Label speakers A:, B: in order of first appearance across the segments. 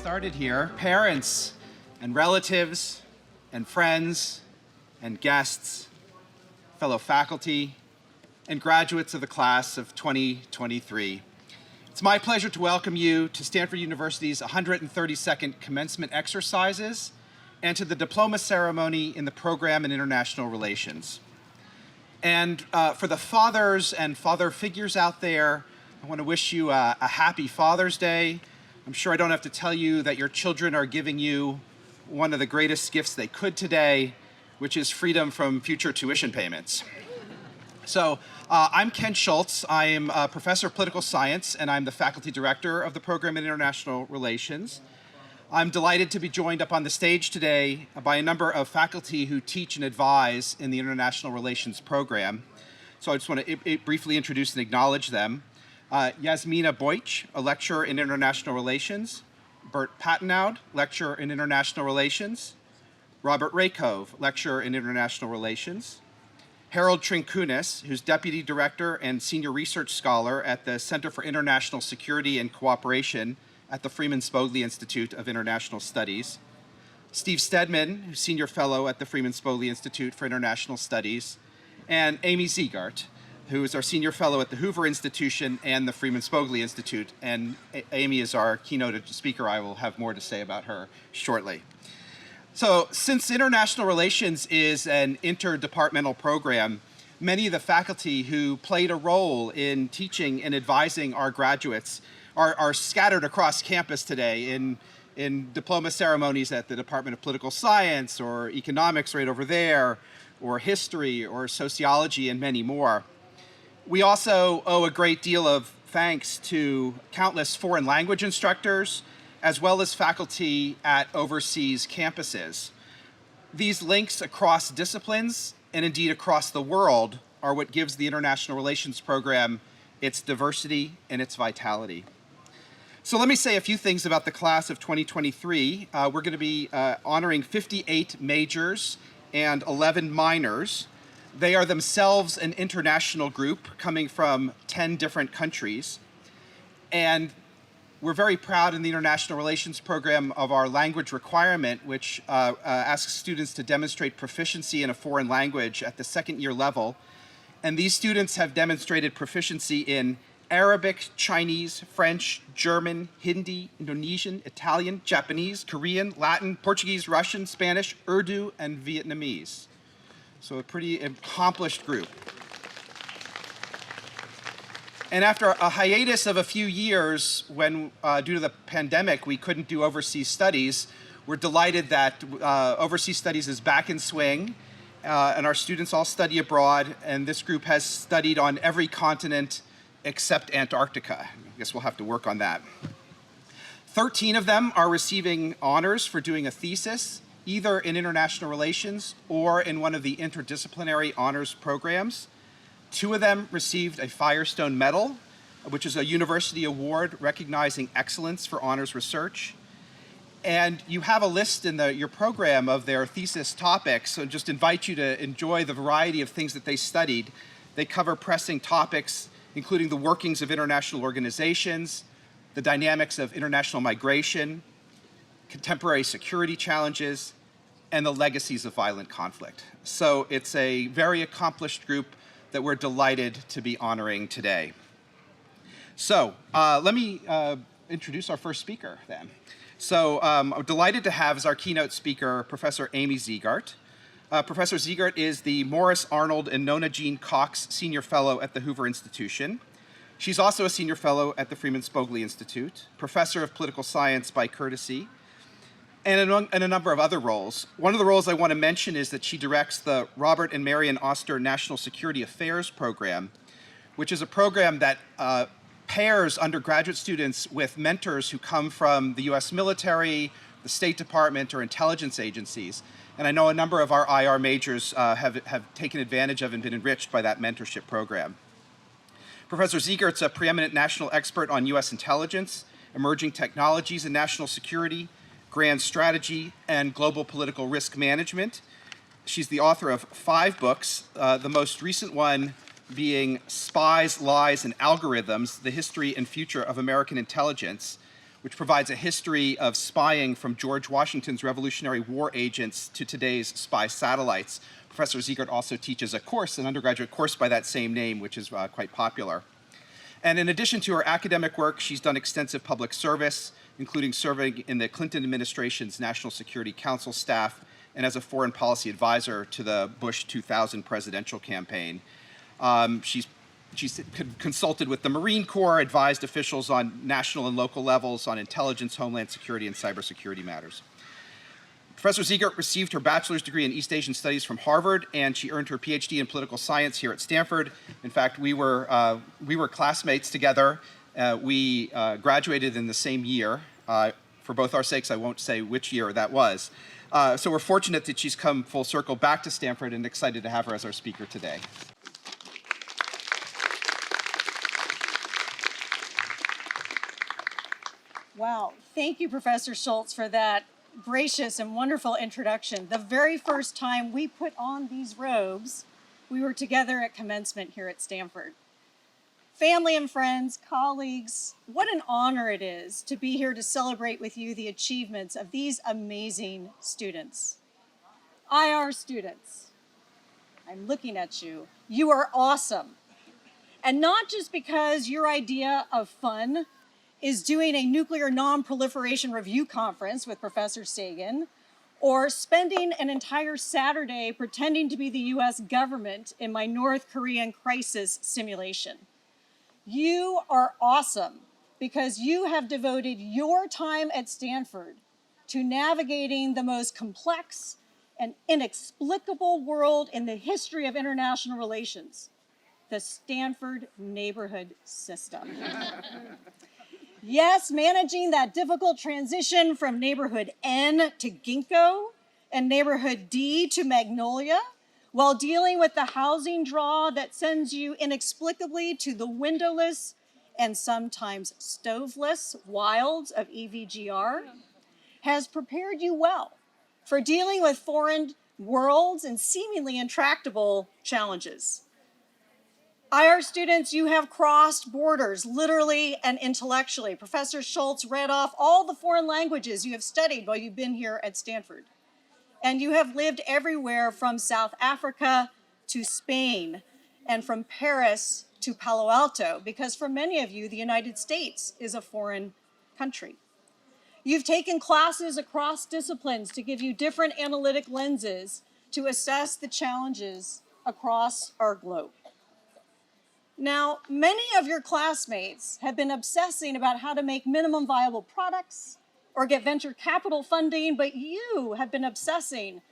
A: started here, parents and relatives and friends and guests, fellow faculty, and graduates of the class of 2023. It's my pleasure to welcome you to Stanford University's 132nd commencement exercises and to the diploma ceremony in the program in international relations. And for the fathers and father figures out there, I want to wish you a happy Father's Day. I'm sure I don't have to tell you that your children are giving you one of the greatest gifts they could today, which is freedom from future tuition payments. So I'm Ken Schultz. I am a professor of political science, and I'm the faculty director of the program in international relations. I'm delighted to be joined up on the stage today by a number of faculty who teach and advise in the international relations program. So I just want to briefly introduce and acknowledge them. Yasmina Boych, a lecturer in international relations. Bert Pattenoud, lecturer in international relations. Robert Rakove, lecturer in international relations. Harold Trinkunis, who's deputy director and senior research scholar at the Center for International Security and Cooperation at the Freeman Spogli Institute of International Studies. Steve Stedman, who's senior fellow at the Freeman Spogli Institute for International Studies. And Amy Zegart, who is our senior fellow at the Hoover Institution and the Freeman Spogli Institute. And Amy is our keynote speaker. I will have more to say about her shortly. So since international relations is an interdepartmental program, many of the faculty who played a role in teaching and advising our graduates are scattered across campus today in diploma ceremonies at the Department of Political Science or economics right over there, or history or sociology and many more. We also owe a great deal of thanks to countless foreign language instructors, as well as faculty at overseas campuses. These links across disciplines, and indeed across the world, are what gives the international relations program its diversity and its vitality. So let me say a few things about the class of 2023. We're going to be honoring 58 majors and 11 minors. They are themselves an international group coming from 10 different countries. And we're very proud in the international relations program of our language requirement, which asks students to demonstrate proficiency in a foreign language at the second year level. And these students have demonstrated proficiency in Arabic, Chinese, French, German, Hindi, Indonesian, Italian, Japanese, Korean, Latin, Portuguese, Russian, Spanish, Urdu, and Vietnamese. So a pretty accomplished group. And after a hiatus of a few years when, due to the pandemic, we couldn't do overseas studies, we're delighted that overseas studies is back in swing, and our students all study abroad, and this group has studied on every continent except Antarctica. I guess we'll have to work on that. 13 of them are receiving honors for doing a thesis, either in international relations or in one of the interdisciplinary honors programs. 2 of them received a Firestone Medal, which is a university award recognizing excellence for honors research. And you have a list in your program of their thesis topics, so just invite you to enjoy the variety of things that they studied. They cover pressing topics, including the workings of international organizations, the dynamics of international migration, contemporary security challenges, and the legacies of violent conflict. So it's a very accomplished group that we're delighted to be honoring today. So let me introduce our first speaker then. So I'm delighted to have as our keynote speaker Professor Amy Zegart. Professor Zegart is the Morris Arnold and Nona Jean Cox Senior Fellow at the Hoover Institution. She's also a Senior Fellow at the Freeman Spogli Institute, Professor of Political Science by courtesy, and a number of other roles. One of the roles I want to mention is that she directs the Robert and Marion Oster National Security Affairs Program, which is a program that pairs undergraduate students with mentors who come from the US military, the State Department, or intelligence agencies. And I know a number of our IR majors have taken advantage of and been enriched by that mentorship program. Professor Zegart's a preeminent national expert on US intelligence, emerging technologies and national security, grand strategy, and global political risk management. She's the author of 5 books, the most recent one being Spies, Lies, and Algorithms, The History and Future of American Intelligence, which provides a history of spying from George Washington's Revolutionary War agents to today's spy satellites. Professor Zegart also teaches a course, an undergraduate course by that same name, which is quite popular. And in addition to her academic work, she's done extensive public service, including serving in the Clinton administration's National Security Council staff and as a foreign policy advisor to the Bush 2000 presidential campaign. She's consulted with the Marine Corps, advised officials on national and local levels on intelligence, homeland security, and cybersecurity matters. Professor Zegart received her bachelor's degree in East Asian Studies from Harvard, and she earned her PhD in political science here at Stanford. In fact, we were classmates together. We graduated in the same year. For both our sakes, I won't say which year that was. So we're fortunate that she's come full circle back to Stanford and excited to have her as our speaker today.
B: Wow, thank you, Professor Schultz, for that gracious and wonderful introduction. The very first time we put on these robes, we were together at commencement here at Stanford. Family and friends, colleagues, what an honor it is to be here to celebrate with you the achievements of these amazing students. IR students, I'm looking at you. You are awesome. And not just because your idea of fun is doing a nuclear non-proliferation review conference with Professor Sieun, or spending an entire Saturday pretending to be the US government in my North Korean crisis simulation. You are awesome because you have devoted your time at Stanford to navigating the most complex and inexplicable world in the history of international relations, the Stanford neighborhood system. Yes, managing that difficult transition from neighborhood N to Ginkgo and neighborhood D to Magnolia, while dealing with the housing draw that sends you inexplicably to the windowless and sometimes stoveless wilds of EVGR, has prepared you well for dealing with foreign worlds and seemingly intractable challenges. IR students, you have crossed borders, literally and intellectually. Professor Schultz read off all the foreign languages you have studied while you've been here at Stanford. And you have lived everywhere from South Africa to Spain, and from Paris to Palo Alto, because for many of you, the United States is a foreign country. You've taken classes across disciplines to give you different analytic lenses to assess the challenges across our globe. Now, many of your classmates have been obsessing about how to make minimum viable products or get venture capital funding, but you have been obsessing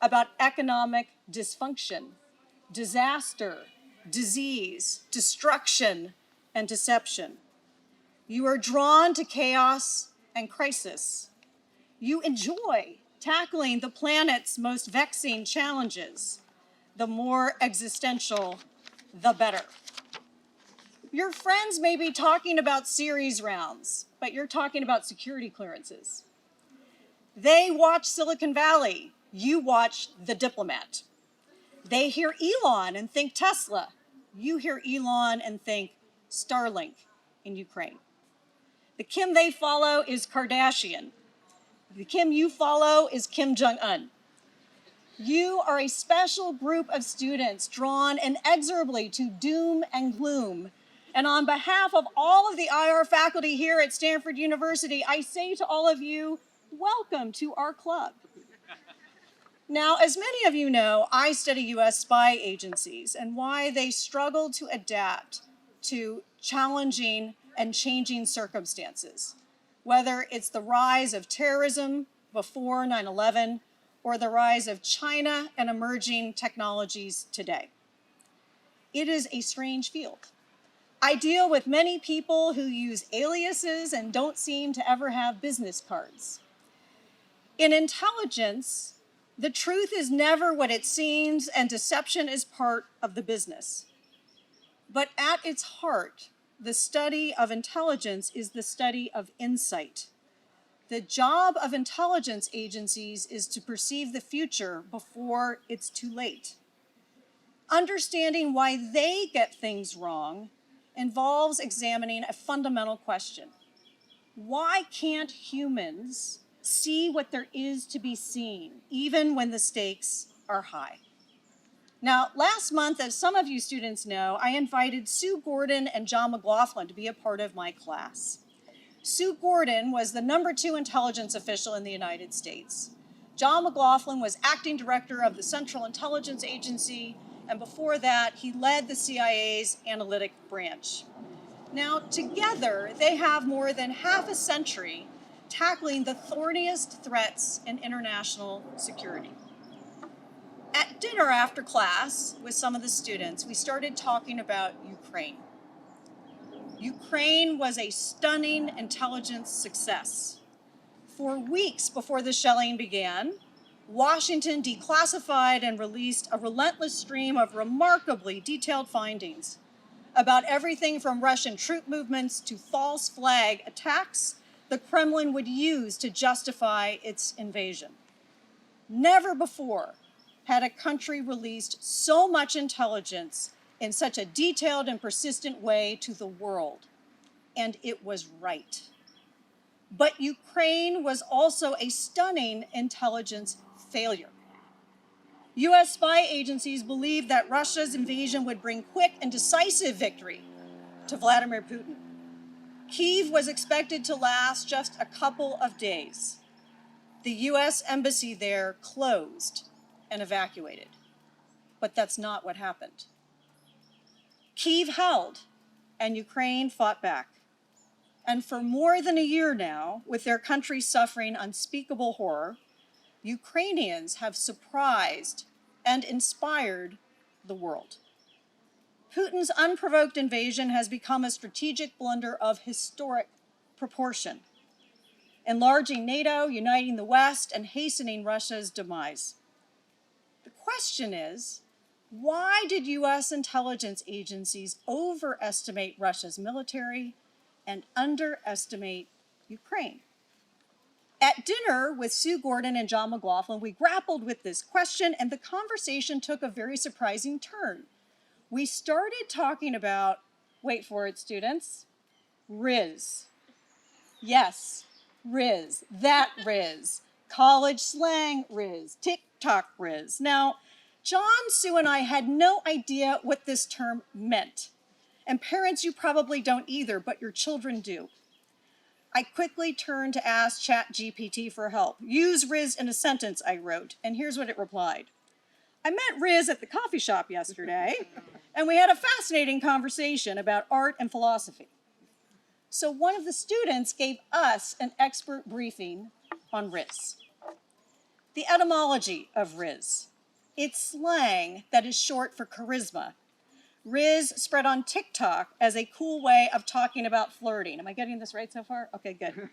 B: about economic dysfunction, disaster, disease, destruction, and deception. You are drawn to chaos and crisis. You enjoy tackling the planet's most vexing challenges. The more existential, the better. Your friends may be talking about series rounds, but you're talking about security clearances. They watch Silicon Valley, you watch The Diplomat. They hear Elon and think Tesla. You hear Elon and think Starlink in Ukraine. The Kim they follow is Kardashian. The Kim you follow is Kim Jong-un. You are a special group of students drawn inexorably to doom and gloom. And on behalf of all of the IR faculty here at Stanford University, I say to all of you, welcome to our club. Now, as many of you know, I study US spy agencies and why they struggle to adapt to challenging and changing circumstances, whether it's the rise of terrorism before 9/11 or the rise of China and emerging technologies today. It is a strange field. I deal with many people who use aliases and don't seem to ever have business cards. In intelligence, the truth is never what it seems, and deception is part of the business. But at its heart, the study of intelligence is the study of insight. The job of intelligence agencies is to perceive the future before it's too late. Understanding why they get things wrong involves examining a fundamental question. Why can't humans see what there is to be seen, even when the stakes are high? Now, last month, as some of you students know, I invited Sue Gordon and John McLaughlin to be a part of my class. Sue Gordon was the #2 intelligence official in the United States. John McLaughlin was acting director of the Central Intelligence Agency, and before that, he led the CIA's analytic branch. Now, together, they have more than half a century tackling the thorniest threats in international security. At dinner after class with some of the students, we started talking about Ukraine. Ukraine was a stunning intelligence success. For weeks before the shelling began, Washington declassified and released a relentless stream of remarkably detailed findings about everything from Russian troop movements to false flag attacks the Kremlin would use to justify its invasion. Never before had a country released so much intelligence in such a detailed and persistent way to the world, and it was right. But Ukraine was also a stunning intelligence failure. US spy agencies believed that Russia's invasion would bring quick and decisive victory to Vladimir Putin. Kyiv was expected to last just a couple of days. The US embassy there closed and evacuated. But that's not what happened. Kyiv held, and Ukraine fought back. And for more than a year now, with their country suffering unspeakable horror, Ukrainians have surprised and inspired the world. Putin's unprovoked invasion has become a strategic blunder of historic proportion, enlarging NATO, uniting the West, and hastening Russia's demise. The question is, why did US intelligence agencies overestimate Russia's military and underestimate Ukraine? At dinner with Sue Gordon and John McLaughlin, we grappled with this question, and the conversation took a very surprising turn. We started talking about, wait for it, students, Riz. Yes, Riz, that Riz, college slang Riz, TikTok Riz. Now, John, Sue, and I had no idea what this term meant. And parents, you probably don't either, but your children do. I quickly turned to ask ChatGPT for help. Use Riz in a sentence, I wrote, and here's what it replied. I met Riz at the coffee shop yesterday, and we had a fascinating conversation about art and philosophy. So one of the students gave us an expert briefing on Riz. The etymology of Riz. It's slang that is short for charisma. Riz spread on TikTok as a cool way of talking about flirting. Am I getting this right so far? Okay, good.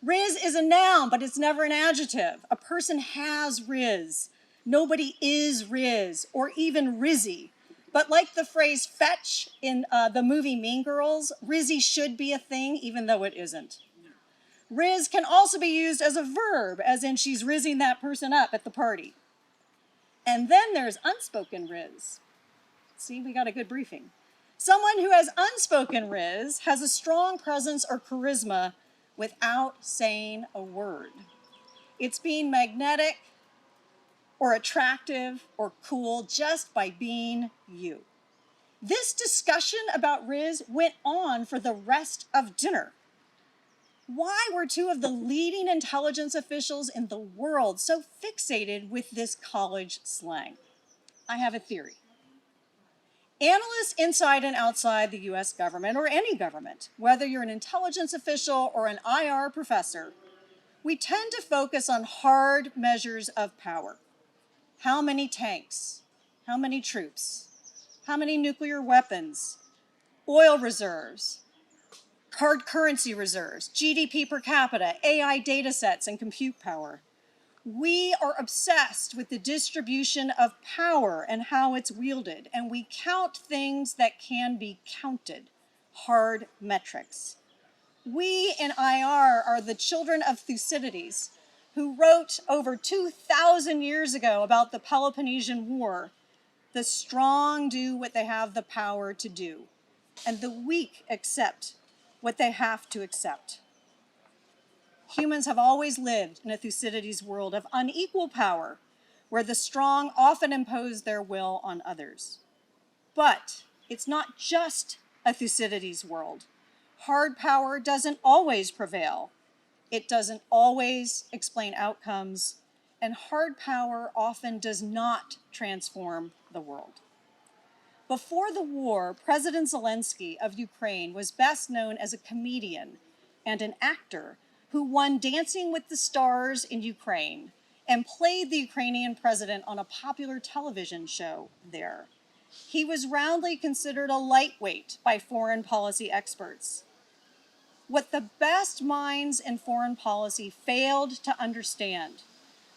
B: Riz is a noun, but it's never an adjective. A person has Riz. Nobody is Riz, or even Rizzy. But like the phrase fetch in the movie Mean Girls, Rizzy should be a thing, even though it isn't. Riz can also be used as a verb, as in she's rizzing that person up at the party. And then there's unspoken Riz. See, we got a good briefing. Someone who has unspoken Riz has a strong presence or charisma without saying a word. It's being magnetic or attractive or cool just by being you. This discussion about Riz went on for the rest of dinner. Why were two of the leading intelligence officials in the world so fixated with this college slang? I have a theory. Analysts inside and outside the US government, or any government, whether you're an intelligence official or an IR professor, we tend to focus on hard measures of power. How many tanks? How many troops? How many nuclear weapons? Oil reserves? Hard currency reserves? GDP per capita? AI data sets and compute power? We are obsessed with the distribution of power and how it's wielded, and we count things that can be counted, hard metrics. We in IR are the children of Thucydides, who wrote over 2,000 years ago about the Peloponnesian War. The strong do what they have the power to do, and the weak accept what they have to accept. Humans have always lived in a Thucydides world of unequal power, where the strong often impose their will on others. But it's not just a Thucydides world. Hard power doesn't always prevail. It doesn't always explain outcomes, and hard power often does not transform the world. Before the war, President Zelensky of Ukraine was best known as a comedian and an actor who won Dancing with the Stars in Ukraine and played the Ukrainian president on a popular television show there. He was roundly considered a lightweight by foreign policy experts. What the best minds in foreign policy failed to understand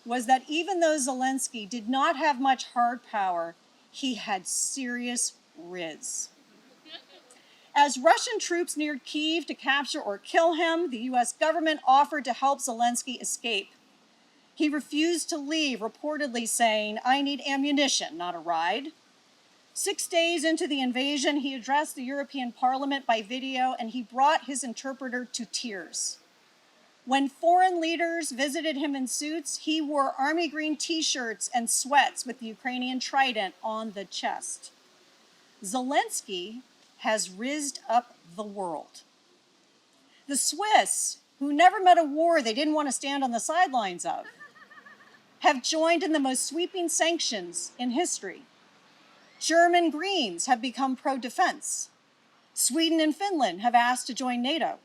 B: was that even though Zelensky did not have much hard power, he had serious riz. As Russian troops neared Kyiv to capture or kill him, the US government offered to help Zelensky escape. He refused to leave, reportedly saying, "I need ammunition, not a ride." 6 days into the invasion, he addressed the European Parliament by video, and he brought his interpreter to tears. When foreign leaders visited him in suits, he wore army green t-shirts and sweats with the Ukrainian trident on the chest. Zelensky has rizzed up the world. The Swiss, who never met a war they didn't want to stand on the sidelines of, have joined in the most sweeping sanctions in history. German Greens have become pro-defense. Sweden and Finland have asked to join NATO.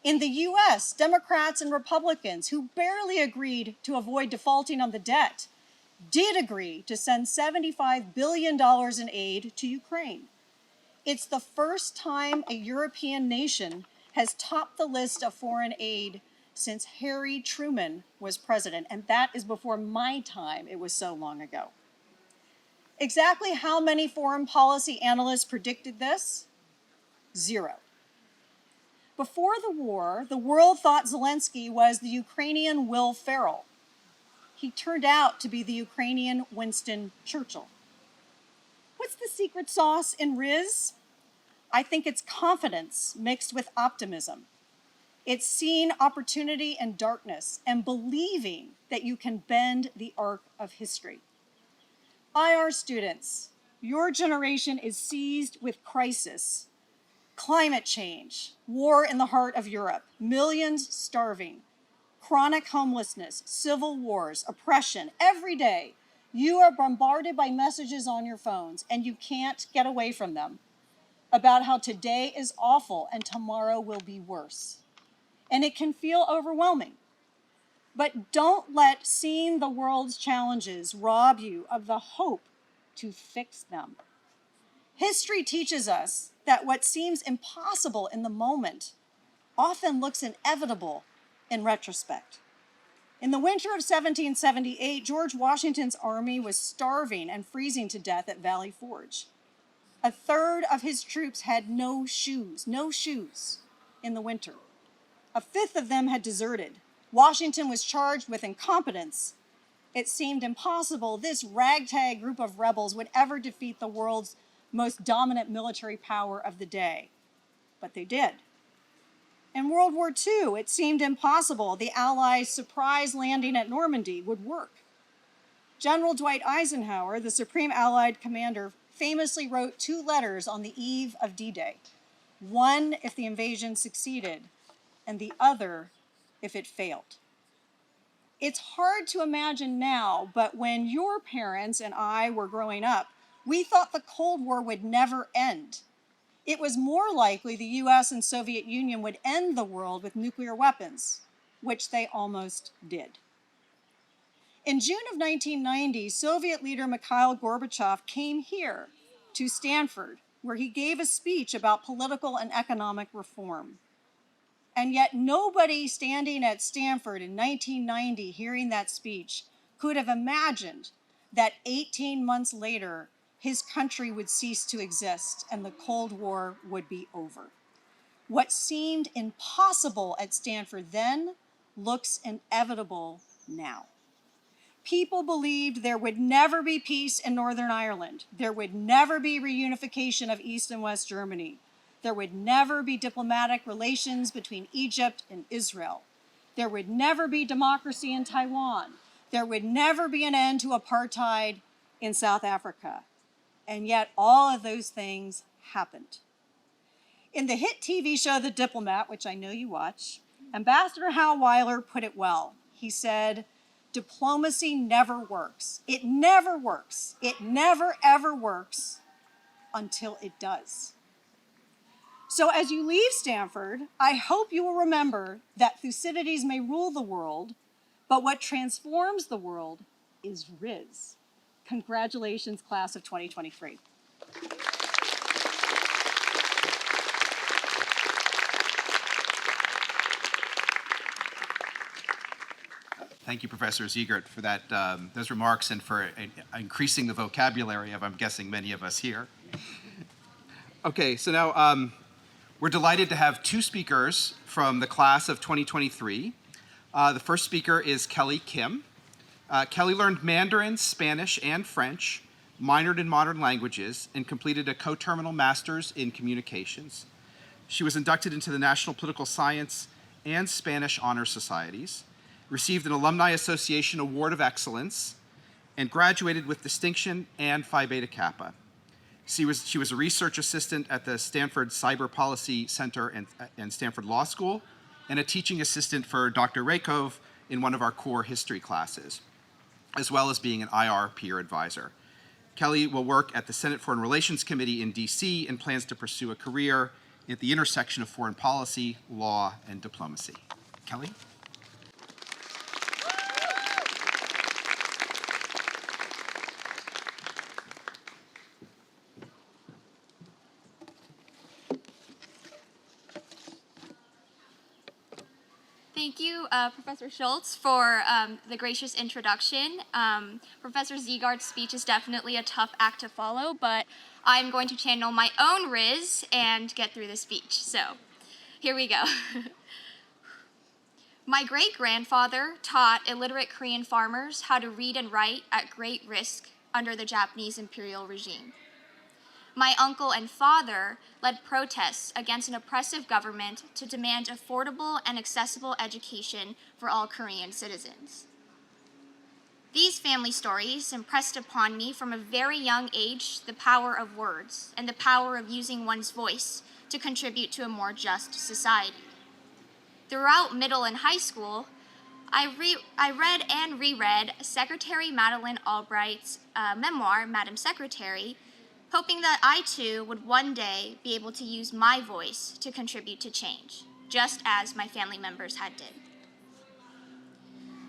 B: In the US, Democrats and Republicans, who barely agreed to avoid defaulting on the debt, did agree to send $75 billion in aid to Ukraine. It's the first time a European nation has topped the list of foreign aid since Harry Truman was president, and that is before my time. It was so long ago. Exactly how many foreign policy analysts predicted this? 0. Before the war, the world thought Zelensky was the Ukrainian Will Ferrell. He turned out to be the Ukrainian Winston Churchill. What's the secret sauce in Riz? I think it's confidence mixed with optimism. It's seeing opportunity in darkness and believing that you can bend the arc of history. IR students, your generation is seized with crisis. Climate change, war in the heart of Europe, millions starving, chronic homelessness, civil wars, oppression. Every day, you are bombarded by messages on your phones, and you can't get away from them, about how today is awful and tomorrow will be worse. And it can feel overwhelming. But don't let seeing the world's challenges rob you of the hope to fix them. History teaches us that what seems impossible in the moment often looks inevitable in retrospect. In the winter of 1778, George Washington's army was starving and freezing to death at Valley Forge. A third of his troops had no shoes in the winter. A fifth of them had deserted. Washington was charged with incompetence. It seemed impossible this ragtag group of rebels would ever defeat the world's most dominant military power of the day. But they did. In World War II, it seemed impossible the Allies' surprise landing at Normandy would work. General Dwight Eisenhower, the Supreme Allied Commander, famously wrote 2 letters on the eve of D-Day. One if the invasion succeeded, and the other if it failed. It's hard to imagine now, but when your parents and I were growing up, we thought the Cold War would never end. It was more likely the US and Soviet Union would end the world with nuclear weapons, which they almost did. In June of 1990, Soviet leader Mikhail Gorbachev came here to Stanford, where he gave a speech about political and economic reform. And yet nobody standing at Stanford in 1990 hearing that speech could have imagined that 18 months later, his country would cease to exist and the Cold War would be over. What seemed impossible at Stanford then looks inevitable now. People believed there would never be peace in Northern Ireland. There would never be reunification of East and West Germany. There would never be diplomatic relations between Egypt and Israel. There would never be democracy in Taiwan. There would never be an end to apartheid in South Africa. And yet all of those things happened. In the hit TV show The Diplomat, which I know you watch, Ambassador Hal Weiler put it well. He said, diplomacy never works. It never works. It never, ever works until it does. So as you leave Stanford, I hope you will remember that Thucydides may rule the world, but what transforms the world is Riz. Congratulations, class of 2023.
A: Thank you, Professor Zegart, for that, those remarks and for increasing the vocabulary of, I'm guessing, many of us here. Okay, so now we're delighted to have two speakers from the class of 2023. The first speaker is Kelly Kim. Kelly learned Mandarin, Spanish, and French, minored in modern languages, and completed a coterminal master's in communications. She was inducted into the National Political Science and Spanish Honor Societies, received an Alumni Association Award of Excellence, and graduated with distinction and Phi Beta Kappa. She was a research assistant at the Stanford Cyber Policy Center and Stanford Law School, and a teaching assistant for Dr. Rakov in one of our core history classes, as well as being an IR peer advisor. Kelly will work at the Senate Foreign Relations Committee in DC and plans to pursue a career at the intersection of foreign policy, law, and diplomacy. Kelly?
C: Thank you, Professor Schultz, for the gracious introduction. Professor Zegart's speech is definitely a tough act to follow, but I'm going to channel my own Riz and get through the speech. So, here we go. My great-grandfather taught illiterate Korean farmers how to read and write at great risk under the Japanese imperial regime. My uncle and father led protests against an oppressive government to demand affordable and accessible education for all Korean citizens. These family stories impressed upon me from a very young age the power of words and the power of using one's voice to contribute to a more just society. Throughout middle and high school, I read and reread Secretary Madeleine Albright's memoir, Madam Secretary, hoping that I too would one day be able to use my voice to contribute to change, just as my family members had did.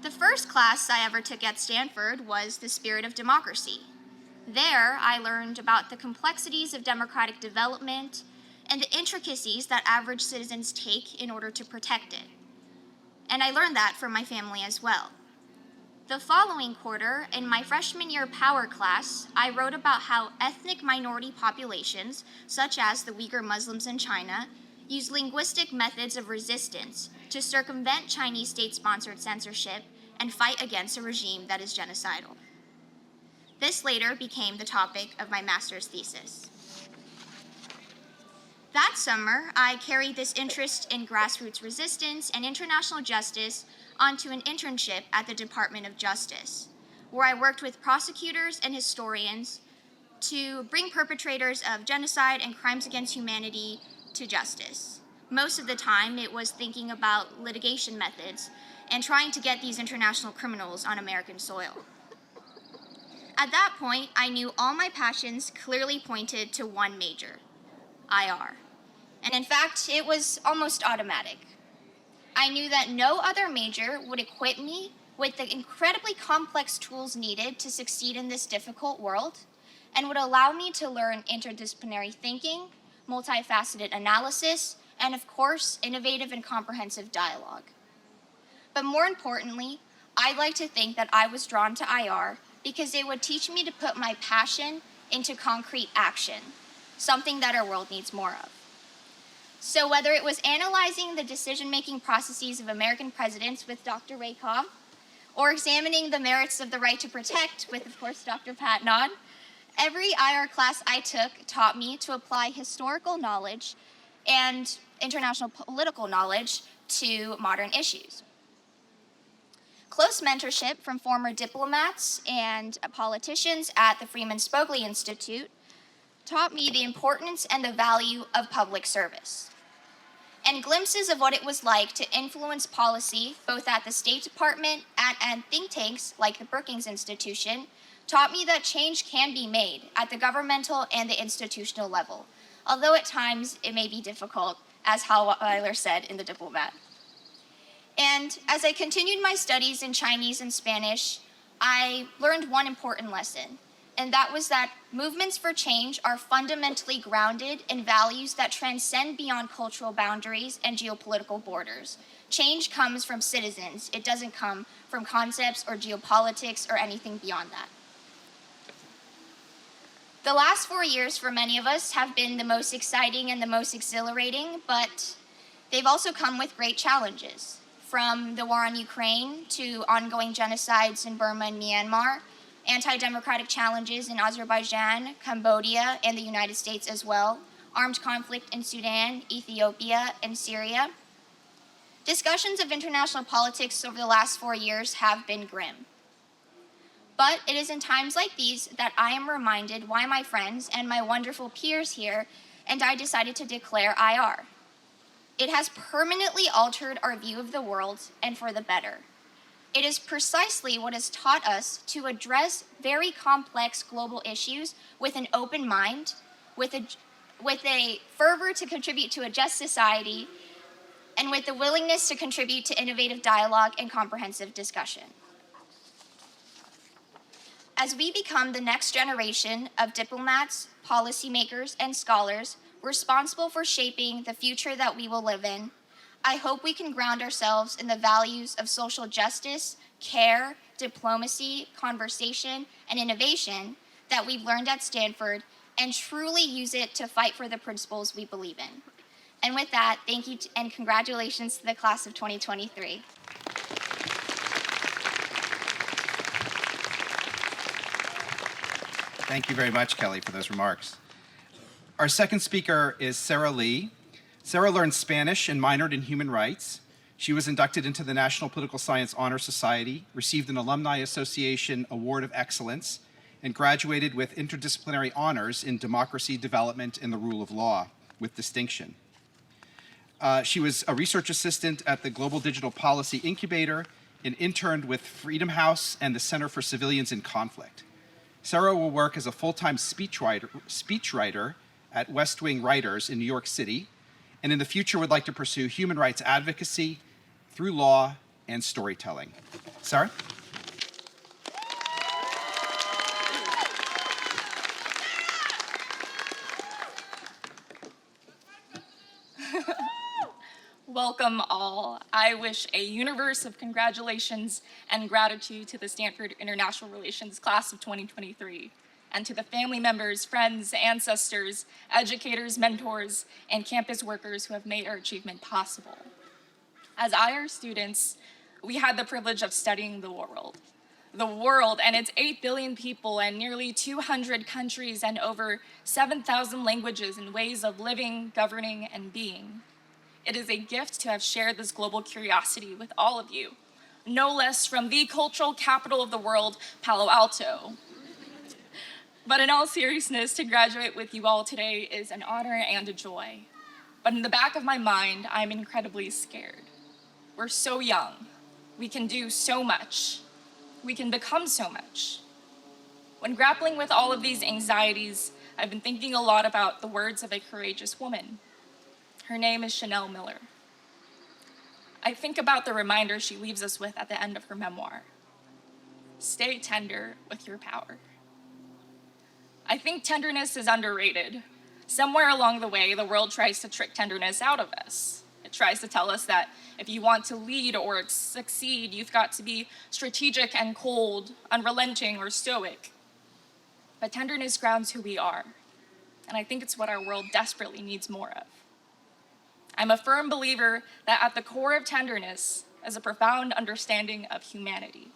C: The first class I ever took at Stanford was The Spirit of Democracy. There, I learned about the complexities of democratic development and the intricacies that average citizens take in order to protect it. And I learned that from my family as well. The following quarter, in my freshman year power class, I wrote about how ethnic minority populations, such as the Uyghur Muslims in China, use linguistic methods of resistance to circumvent Chinese state-sponsored censorship and fight against a regime that is genocidal. This later became the topic of my master's thesis. That summer, I carried this interest in grassroots resistance and international justice onto an internship at the Department of Justice, where I worked with prosecutors and historians to bring perpetrators of genocide and crimes against humanity to justice. Most of the time, it was thinking about litigation methods and trying to get these international criminals on American soil. At that point, I knew all my passions clearly pointed to one major, IR. And in fact, it was almost automatic. I knew that no other major would equip me with the incredibly complex tools needed to succeed in this difficult world and would allow me to learn interdisciplinary thinking, multifaceted analysis, and of course, innovative and comprehensive dialogue. But more importantly, I'd like to think that I was drawn to IR because it would teach me to put my passion into concrete action, something that our world needs more of. So whether it was analyzing the decision-making processes of American presidents with Dr. Rakov, or examining the merits of the right to protect with, of course, Dr. Pat Nod, every IR class I took taught me to apply historical knowledge and international political knowledge to modern issues. Close mentorship from former diplomats and politicians at the Freeman Spogli Institute taught me the importance and the value of public service. And glimpses of what it was like to influence policy, both at the State Department and think tanks like the Brookings Institution, taught me that change can be made at the governmental and the institutional level, although at times it may be difficult, as Hal Weiler said in The Diplomat. And as I continued my studies in Chinese and Spanish, I learned one important lesson, and that was that movements for change are fundamentally grounded in values that transcend beyond cultural boundaries and geopolitical borders. Change comes from citizens. It doesn't come from concepts or geopolitics or anything beyond that. The last 4 years for many of us have been the most exciting and the most exhilarating, but they've also come with great challenges. From the war on Ukraine to ongoing genocides in Burma and Myanmar, anti-democratic challenges in Azerbaijan, Cambodia, and the United States as well, armed conflict in Sudan, Ethiopia, and Syria. Discussions of international politics over the last 4 years have been grim. But it is in times like these that I am reminded why my friends and my wonderful peers here and I decided to declare IR. It has permanently altered our view of the world and for the better. It is precisely what has taught us to address very complex global issues with an open mind, with a fervor to contribute to a just society, and with the willingness to contribute to innovative dialogue and comprehensive discussion. As we become the next generation of diplomats, policymakers, and scholars responsible for shaping the future that we will live in, I hope we can ground ourselves in the values of social justice, care, diplomacy, conversation, and innovation that we've learned at Stanford and truly use it to fight for the principles we believe in. And with that, thank you and congratulations to the class of 2023.
A: Thank you very much, Kelly, for those remarks. Our second speaker is Sarah Lee. Sarah learned Spanish and minored in human rights. She was inducted into the National Political Science Honor Society, received an Alumni Association Award of Excellence, and graduated with interdisciplinary honors in democracy, development, and the rule of law with distinction. She was a research assistant at the Global Digital Policy Incubator and interned with Freedom House and the Center for Civilians in Conflict. Sarah will work as a full-time speechwriter at West Wing Writers in New York City, and in the future would like to pursue human rights advocacy through law and storytelling. Sarah?
D: Welcome all. I wish a universe of congratulations and gratitude to the Stanford International Relations class of 2023, and to the family members, friends, ancestors, educators, mentors, and campus workers who have made our achievement possible. As IR students, we had the privilege of studying the world and its 8 billion people and nearly 200 countries and over 7,000 languages and ways of living, governing, and being. It is a gift to have shared this global curiosity with all of you, no less from the cultural capital of the world, Palo Alto. But in all seriousness, to graduate with you all today is an honor and a joy. But in the back of my mind, I'm incredibly scared. We're so young. We can do so much. We can become so much. When grappling with all of these anxieties, I've been thinking a lot about the words of a courageous woman. Her name is Chanel Miller. I think about the reminder she leaves us with at the end of her memoir. Stay tender with your power. I think tenderness is underrated. Somewhere along the way, the world tries to trick tenderness out of us. It tries to tell us that if you want to lead or succeed, you've got to be strategic and cold, unrelenting or stoic. But tenderness grounds who we are, and I think it's what our world desperately needs more of. I'm a firm believer that at the core of tenderness is a profound understanding of humanity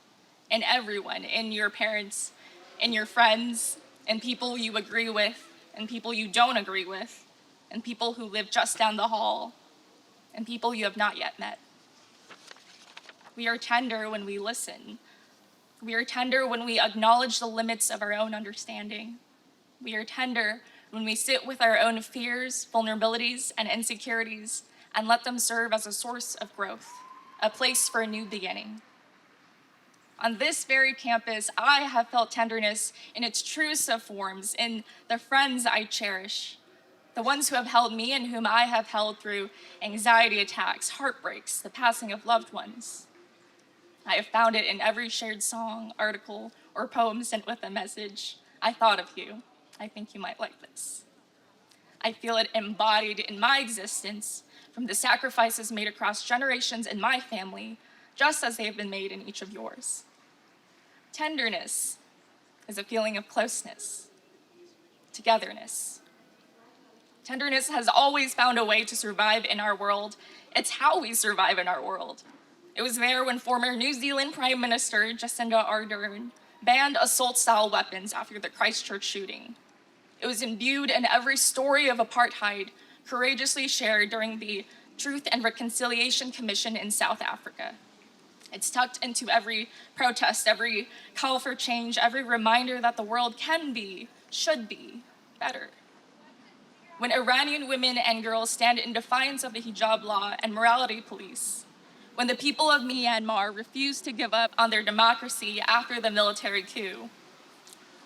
D: in everyone, in your parents, in your friends, in people you agree with, and people you don't agree with, and people who live just down the hall, and people you have not yet met. We are tender when we listen. We are tender when we acknowledge the limits of our own understanding. We are tender when we sit with our own fears, vulnerabilities, and insecurities and let them serve as a source of growth, a place for a new beginning. On this very campus, I have felt tenderness in its truest of forms, in the friends I cherish, the ones who have held me and whom I have held through anxiety attacks, heartbreaks, the passing of loved ones. I have found it in every shared song, article, or poem sent with a message. I thought of you. I think you might like this. I feel it embodied in my existence from the sacrifices made across generations in my family, just as they have been made in each of yours. Tenderness is a feeling of closeness, togetherness. Tenderness has always found a way to survive in our world. It's how we survive in our world. It was there when former New Zealand Prime Minister Jacinda Ardern banned assault-style weapons after the Christchurch shooting. It was imbued in every story of apartheid courageously shared during the Truth and Reconciliation Commission in South Africa. It's tucked into every protest, every call for change, every reminder that the world can be, should be, better. When Iranian women and girls stand in defiance of the hijab law and morality police, when the people of Myanmar refuse to give up on their democracy after the military coup,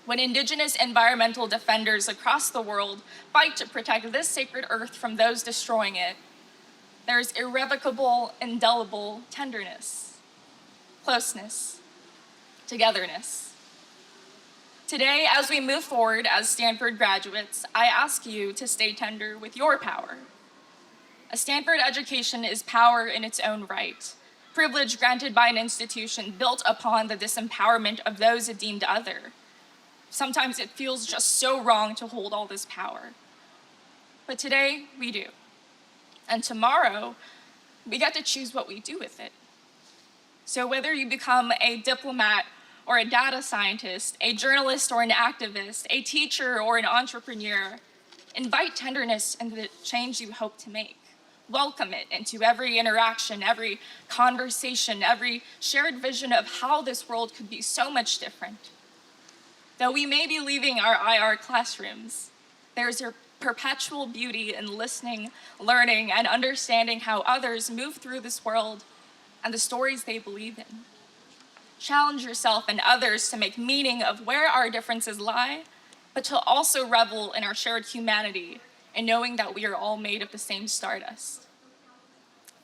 D: when indigenous environmental defenders across the world fight to protect this sacred earth from those destroying it, there's irrevocable, indelible tenderness, closeness, togetherness. Today, as we move forward as Stanford graduates, I ask you to stay tender with your power. A Stanford education is power in its own right, privilege granted by an institution built upon the disempowerment of those it deemed other. Sometimes it feels just so wrong to hold all this power. But today, we do. And tomorrow, we get to choose what we do with it. So whether you become a diplomat or a data scientist, a journalist or an activist, a teacher or an entrepreneur, invite tenderness into the change you hope to make. Welcome it into every interaction, every conversation, every shared vision of how this world could be so much different. Though we may be leaving our IR classrooms, there's a perpetual beauty in listening, learning, and understanding how others move through this world and the stories they believe in. Challenge yourself and others to make meaning of where our differences lie, but to also revel in our shared humanity and knowing that we are all made of the same stardust.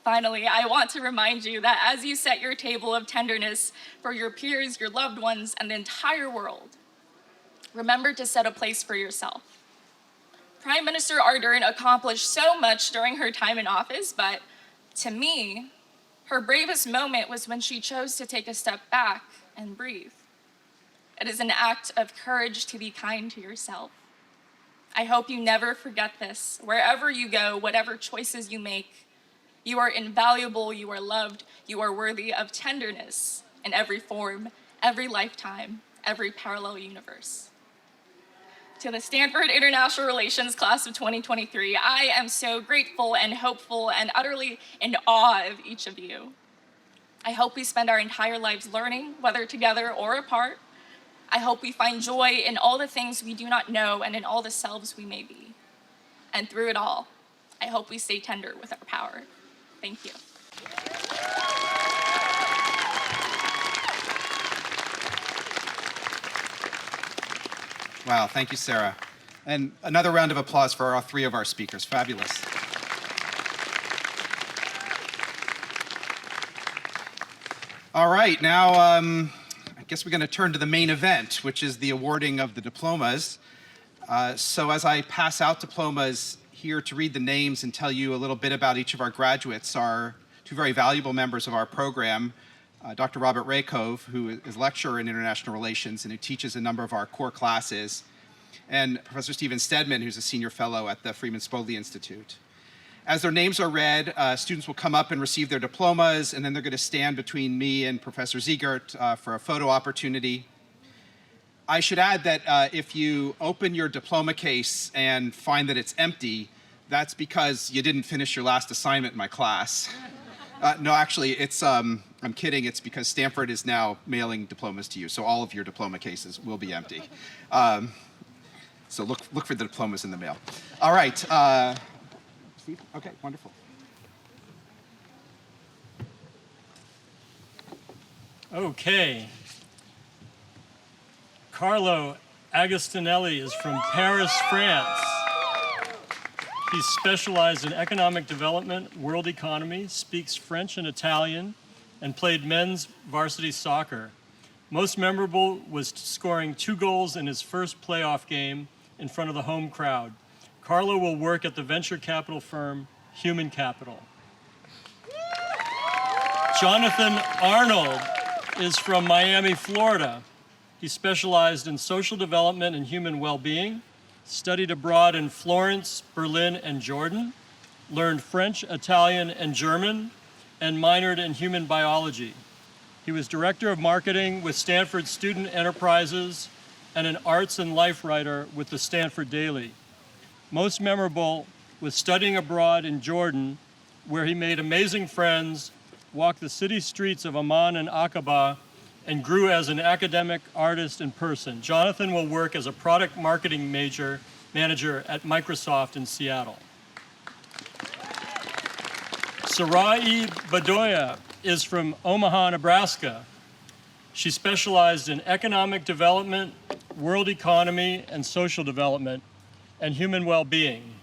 D: Finally, I want to remind you that as you set your table of tenderness for your peers, your loved ones, and the entire world, remember to set a place for yourself. Prime Minister Ardern accomplished so much during her time in office, but to me, her bravest moment was when she chose to take a step back and breathe. It is an act of courage to be kind to yourself. I hope you never forget this. Wherever you go, whatever choices you make, you are invaluable, you are loved, you are worthy of tenderness in every form, every lifetime, every parallel universe. To the Stanford International Relations class of 2023, I am so grateful and hopeful and utterly in awe of each of you. I hope we spend our entire lives learning, whether together or apart. I hope we find joy in all the things we do not know and in all the selves we may be. And through it all, I hope we stay tender with our power. Thank you.
A: Wow, thank you, Sarah. And another round of applause for all three of our speakers. Fabulous. All right, now I guess we're going to turn to the main event, which is the awarding of the diplomas. So as I pass out diplomas, here to read the names and tell you a little bit about each of our graduates are two very valuable members of our program, Dr. Robert Rakove, who is lecturer in international relations and who teaches a number of our core classes, and Professor Stephen Stedman, who's a senior fellow at the Freeman Spogli Institute. As their names are read, students will come up and receive their diplomas, and then they're going to stand between me and Professor Zegart for a photo opportunity. I should add that if you open your diploma case and find that it's empty, that's because you didn't finish your last assignment in my class. No, actually, it's I'm kidding. It's because Stanford is now mailing diplomas to you, so all of your diploma cases will be empty. So look for the diplomas in the mail. All right, Steve. Okay, wonderful.
E: Okay. Carlo Agostinelli is from Paris, France. He's specialized in economic development, world economy, speaks French and Italian, and played men's varsity soccer. Most memorable was scoring 2 goals in his first playoff game in front of the home crowd. Carlo will work at the venture capital firm Human Capital. Jonathan Arnold is from Miami, Florida. He specialized in social development and human well-being, studied abroad in Florence, Berlin, and Jordan, learned French, Italian, and German, and minored in human biology. He was director of marketing with Stanford Student Enterprises and an arts and life writer with the Stanford Daily. Most memorable was studying abroad in Jordan, where he made amazing friends, walked the city streets of Amman and Aqaba, and grew as an academic, artist, and person. Jonathan will work as a product marketing manager at Microsoft in Seattle. Sarai Badoya is from Omaha, Nebraska. She specialized in economic development, world economy, and social development, and human well-being.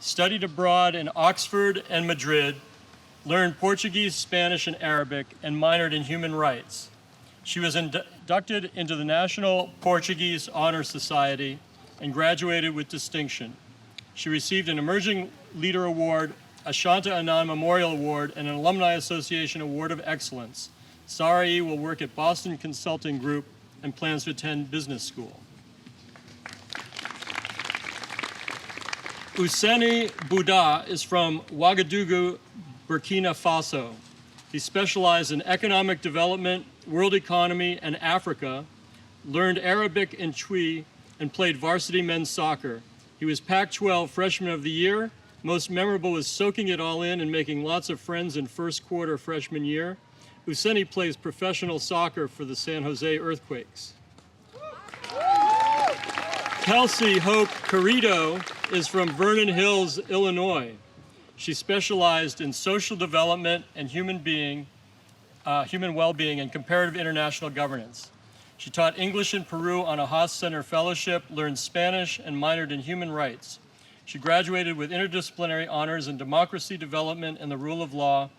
E: Studied abroad in Oxford and Madrid, learned Portuguese, Spanish, and Arabic, and minored in human rights. She was inducted into the National Portuguese Honor Society and graduated with distinction. She received an Emerging Leader Award, a Shanta Anand Memorial Award, and an Alumni Association Award of Excellence. Sarai will work at Boston Consulting Group and plans to attend business school. Ouseni Bouda is from Ouagadougou, Burkina Faso. He specialized in economic development, world economy, and Africa, learned Arabic and Twi, and played varsity men's soccer. He was Pac-12 Freshman of the Year. Most memorable was soaking it all in and making lots of friends in first quarter freshman year. Ouseni plays professional soccer for the San Jose Earthquakes. Kelsey Hope Carrito is from Vernon Hills, Illinois. She specialized in social development and human well-being and comparative international governance. She taught English in Peru on a Haas Center fellowship, learned Spanish, and minored in human rights. She graduated with interdisciplinary honors in democracy development and the rule of law,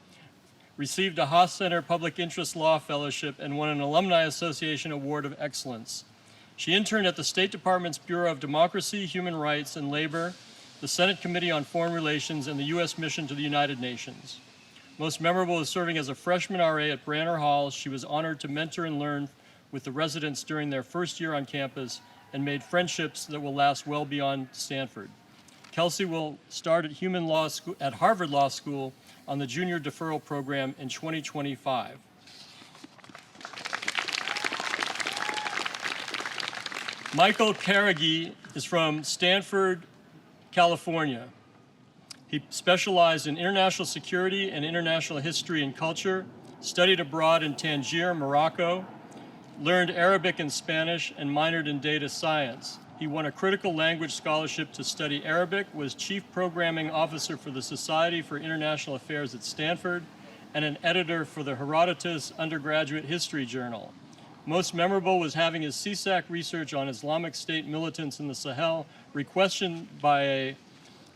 E: received a Haas Center Public Interest Law Fellowship, and won an Alumni Association Award of Excellence. She interned at the State Department's Bureau of Democracy, Human Rights, and Labor, the Senate Committee on Foreign Relations, and the U.S. Mission to the United Nations. Most memorable is serving as a freshman RA at Branner Hall. She was honored to mentor and learn with the residents during their first year on campus and made friendships that will last well beyond Stanford. Kelsey will start at Harvard Law School on the Junior Deferral Program in 2025. Michael Carnegie is from Stanford, California. He specialized in international security and international history and culture, studied abroad in Tangier, Morocco, learned Arabic and Spanish, and minored in data science. He won a critical language scholarship to study Arabic, was chief programming officer for the Society for International Affairs at Stanford, and an editor for the Herodotus Undergraduate History Journal. Most memorable was having his CSAC research on Islamic State militants in the Sahel requestioned by a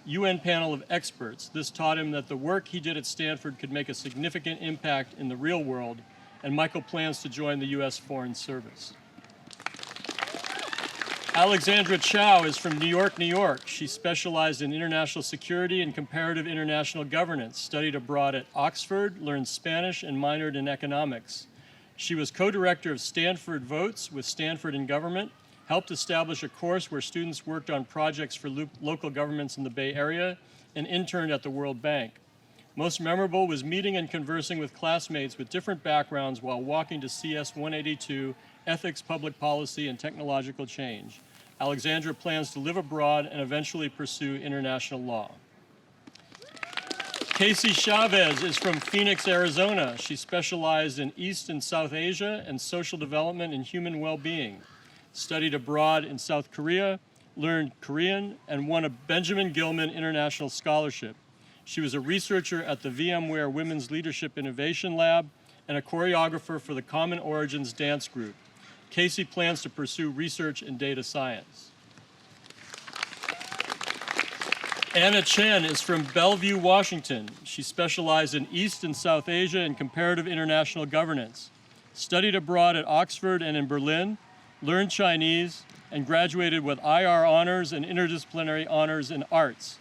E: UN panel of experts. This taught him that the work he did at Stanford could make a significant impact in the real world, and Michael plans to join the U.S. Foreign Service. Alexandra Chow is from New York, New York. She specialized in international security and comparative international governance, studied abroad at Oxford, learned Spanish, and minored in economics. She was co-director of Stanford Votes with Stanford in Government, helped establish a course where students worked on projects for local governments in the Bay Area, and interned at the World Bank. Most memorable was meeting and conversing with classmates with different backgrounds while walking to CS 182, Ethics, Public Policy, and Technological Change. Alexandra plans to live abroad and eventually pursue international law. Casey Chavez is from Phoenix, Arizona. She specialized in East and South Asia and social development and human well-being. Studied abroad in South Korea, learned Korean, and won a Benjamin Gilman International Scholarship. She was a researcher at the VMware Women's Leadership Innovation Lab and a choreographer for the Common Origins Dance Group. Casey plans to pursue research in data science. Anna Chen is from Bellevue, Washington. She specialized in East and South Asia and comparative international governance. Studied abroad at Oxford and in Berlin, learned Chinese, and graduated with IR honors and interdisciplinary honors in arts.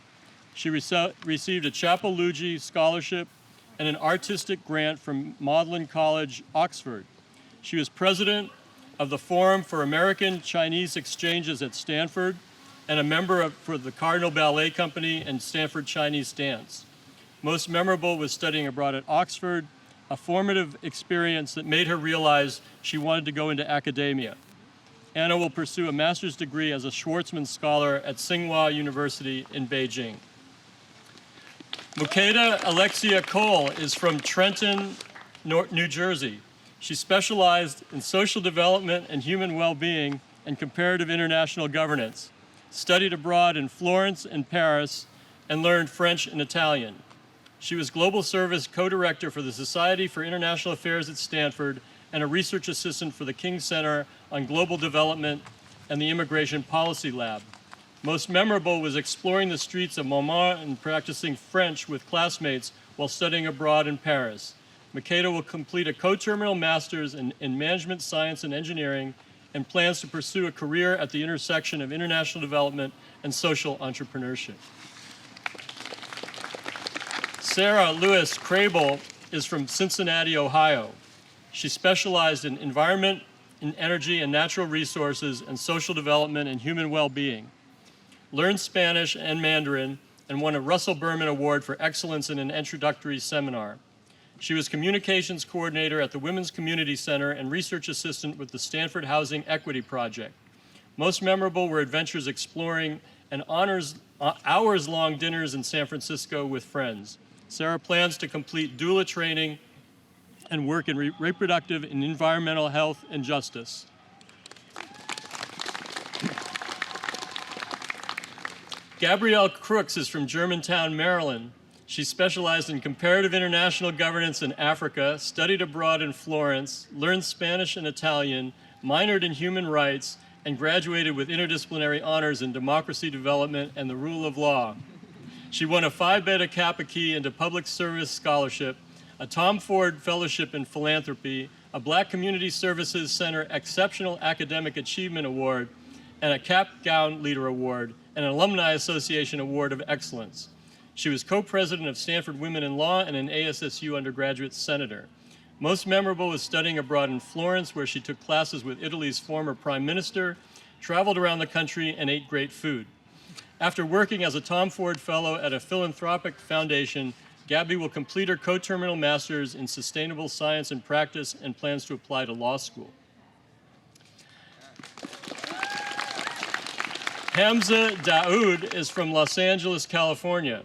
E: She received a Chapel-Luigi scholarship and an artistic grant from Magdalen College, Oxford. She was president of the Forum for American Chinese Exchanges at Stanford and a member for the Cardinal Ballet Company and Stanford Chinese Dance. Most memorable was studying abroad at Oxford, a formative experience that made her realize she wanted to go into academia. Anna will pursue a master's degree as a Schwarzman Scholar at Tsinghua University in Beijing. Mukeda Alexia Cole is from Trenton, New Jersey. She specialized in social development and human well-being and comparative international governance, studied abroad in Florence and Paris, and learned French and Italian. She was Global Service Co-Director for the Society for International Affairs at Stanford and a research assistant for the King Center on Global Development and the Immigration Policy Lab. Most memorable was exploring the streets of Montmartre and practicing French with classmates while studying abroad in Paris. Makeda will complete a coterminal master's in management science and engineering and plans to pursue a career at the intersection of international development and social entrepreneurship. Sarah Lewis Crable is from Cincinnati, Ohio. She specialized in environment, in energy and natural resources, and social development and human well-being. Learned Spanish and Mandarin, and won a Russell Berman Award for excellence in an introductory seminar. She was communications coordinator at the Women's Community Center and research assistant with the Stanford Housing Equity Project. Most memorable were adventures exploring and hours-long dinners in San Francisco with friends. Sarah plans to complete doula training and work in reproductive and environmental health and justice. Gabrielle Crooks is from Germantown, Maryland. She specialized in comparative international governance in Africa, studied abroad in Florence, learned Spanish and Italian, minored in human rights, and graduated with interdisciplinary honors in democracy development and the rule of law. She won a Phi Beta Kappa Key into Public Service Scholarship, a Tom Ford Fellowship in Philanthropy, a Black Community Services Center Exceptional Academic Achievement Award, and a Cap Gown Leader Award, and an Alumni Association Award of Excellence. She was co-president of Stanford Women in Law and an ASSU undergraduate senator. Most memorable was studying abroad in Florence, where she took classes with Italy's former prime minister, traveled around the country, and ate great food. After working as a Tom Ford Fellow at a philanthropic foundation, Gabby will complete her coterminal master's in sustainable science and practice and plans to apply to law school. Hamza Daoud is from Los Angeles, California.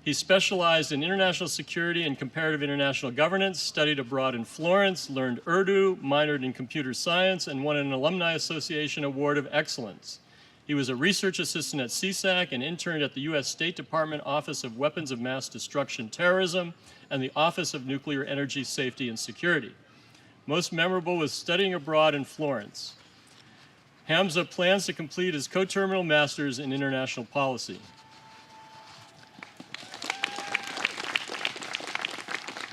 E: He specialized in international security and comparative international governance, studied abroad in Florence, learned Urdu, minored in computer science, and won an Alumni Association Award of Excellence. He was a research assistant at CSAC and interned at the U.S. State Department Office of Weapons of Mass Destruction Terrorism and the Office of Nuclear Energy Safety and Security. Most memorable was studying abroad in Florence. Hamza plans to complete his coterminal master's in international policy.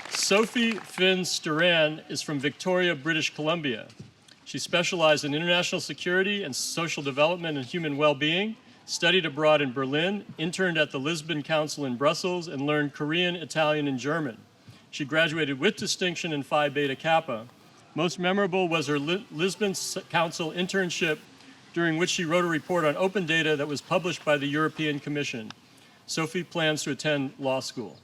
E: Sophie Finn Sturan is from Victoria, British Columbia. She specialized in international security and social development and human well-being, studied abroad in Berlin, interned at the Lisbon Council in Brussels, and learned Korean, Italian, and German. She graduated with distinction in Phi Beta Kappa. Most memorable was her Lisbon Council internship, during which she wrote a report on open data that was published by the European Commission. Sophie plans to attend law school.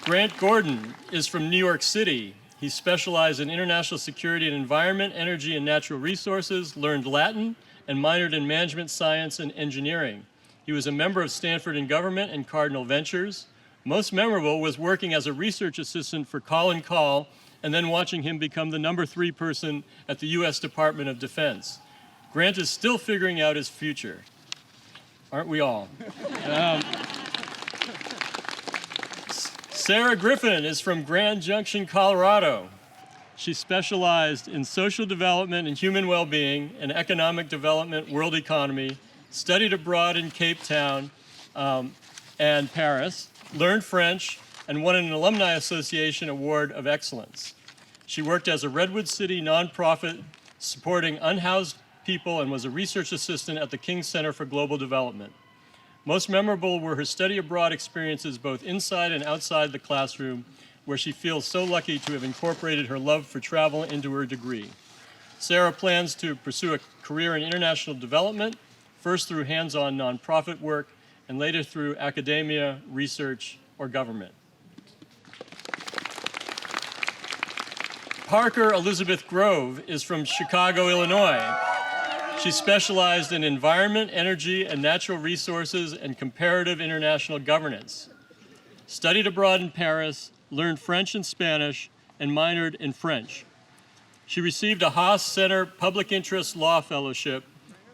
E: Grant Gordon is from New York City. He specialized in international security and environment, energy and natural resources, learned Latin, and minored in management science and engineering. He was a member of Stanford in Government and Cardinal Ventures. Most memorable was working as a research assistant for Colin Kahl and then watching him become the #3 person at the US Department of Defense. Grant is still figuring out his future. Aren't we all? Sarah Griffin is from Grand Junction, Colorado. She specialized in social development and human well-being and economic development, world economy, studied abroad in Cape Town and Paris, learned French, and won an Alumni Association Award of Excellence. She worked as a Redwood City nonprofit supporting unhoused people and was a research assistant at the King Center for Global Development. Most memorable were her study abroad experiences both inside and outside the classroom, where she feels so lucky to have incorporated her love for travel into her degree. Sarah plans to pursue a career in international development, first through hands-on nonprofit work, and later through academia, research, or government. Parker Elizabeth Grove is from Chicago, Illinois. She specialized in environment, energy, and natural resources and comparative international governance. Studied abroad in Paris, learned French and Spanish, and minored in French. She received a Haas Center Public Interest Law Fellowship,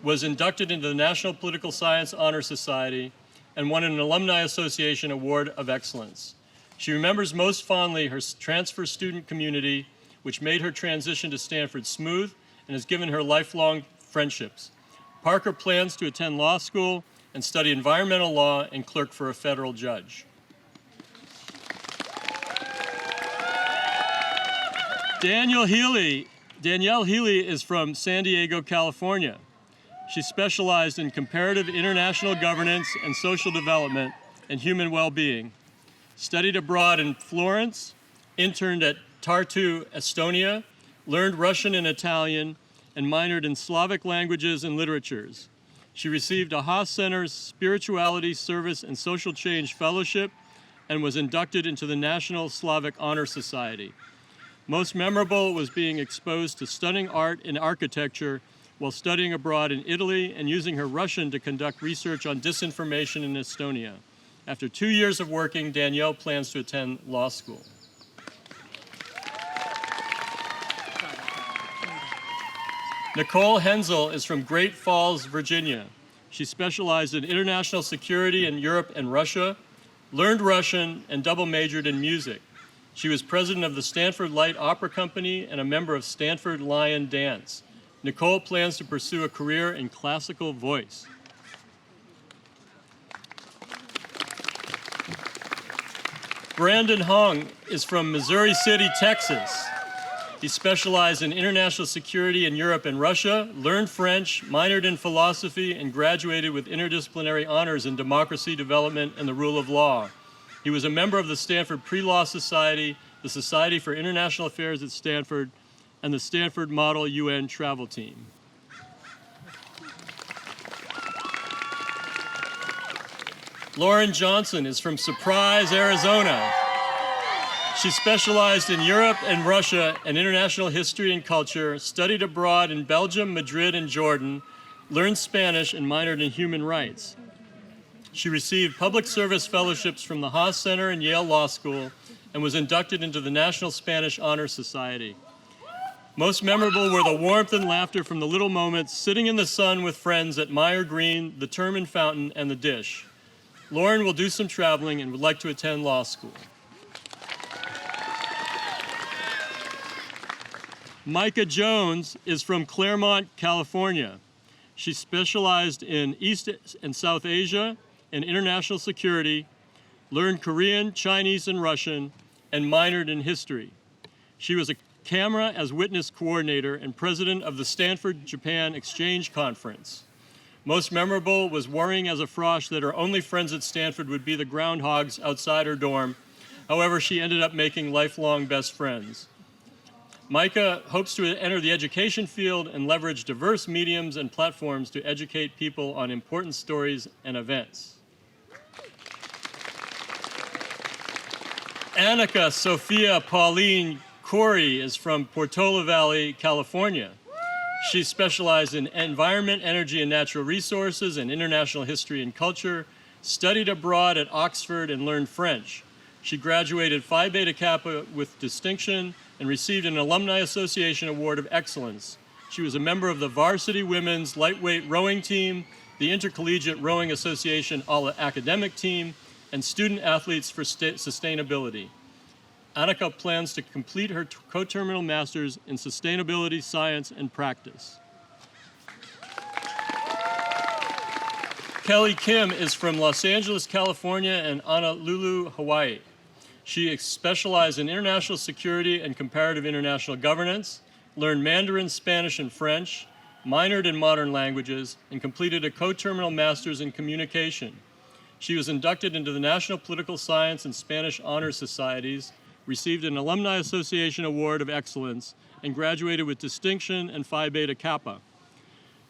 E: was inducted into the National Political Science Honor Society, and won an Alumni Association Award of Excellence. She remembers most fondly her transfer student community, which made her transition to Stanford smooth and has given her lifelong friendships. Parker plans to attend law school and study environmental law and clerk for a federal judge. Danielle Healy is from San Diego, California. She specialized in comparative international governance and social development and human well-being. Studied abroad in Florence, interned at Tartu, Estonia, learned Russian and Italian, and minored in Slavic languages and literatures. She received a Haas Center's Spirituality, Service, and Social Change Fellowship and was inducted into the National Slavic Honor Society. Most memorable was being exposed to stunning art and architecture while studying abroad in Italy and using her Russian to conduct research on disinformation in Estonia. After 2 years of working, Danielle plans to attend law school. Nicole Hensel is from Great Falls, Virginia. She specialized in international security in Europe and Russia, learned Russian, and double majored in music. She was president of the Stanford Light Opera Company and a member of Stanford Lion Dance. Nicole plans to pursue a career in classical voice. Brandon Hong is from Missouri City, Texas. He specialized in international security in Europe and Russia, learned French, minored in philosophy, and graduated with interdisciplinary honors in democracy development and the rule of law. He was a member of the Stanford Pre-Law Society, the Society for International Affairs at Stanford, and the Stanford Model UN Travel Team. Lauren Johnson is from Surprise, Arizona. She specialized in Europe and Russia and international history and culture, studied abroad in Belgium, Madrid, and Jordan, learned Spanish, and minored in human rights. She received public service fellowships from the Haas Center and Yale Law School and was inducted into the National Spanish Honor Society. Most memorable were the warmth and laughter from the little moments, sitting in the sun with friends at Meyer Green, the Terman Fountain, and the Dish. Lauren will do some traveling and would like to attend law school. Micah Jones is from Claremont, California. She specialized in East and South Asia and international security, learned Korean, Chinese, and Russian, and minored in history. She was a camera as witness coordinator and president of the Stanford Japan Exchange Conference. Most memorable was worrying as a frosh that her only friends at Stanford would be the groundhogs outside her dorm. However, she ended up making lifelong best friends. Micah hopes to enter the education field and leverage diverse mediums and platforms to educate people on important stories and events. Annika Sophia Pauline Corey is from Portola Valley, California. She specialized in environment, energy, and natural resources and international history and culture, studied abroad at Oxford, and learned French. She graduated Phi Beta Kappa with distinction and received an Alumni Association Award of Excellence. She was a member of the varsity women's lightweight rowing team, the Intercollegiate Rowing Association All-Academic Team, and Student Athletes for Sustainability. Annika plans to complete her coterminal master's in sustainability, science, and practice. Kelly Kim is from Los Angeles, California, and Honolulu, Hawaii. She specialized in international security and comparative international governance, learned Mandarin, Spanish, and French, minored in modern languages, and completed a coterminal master's in communication. She was inducted into the National Political Science and Spanish Honor Societies, received an Alumni Association Award of Excellence, and graduated with distinction and Phi Beta Kappa.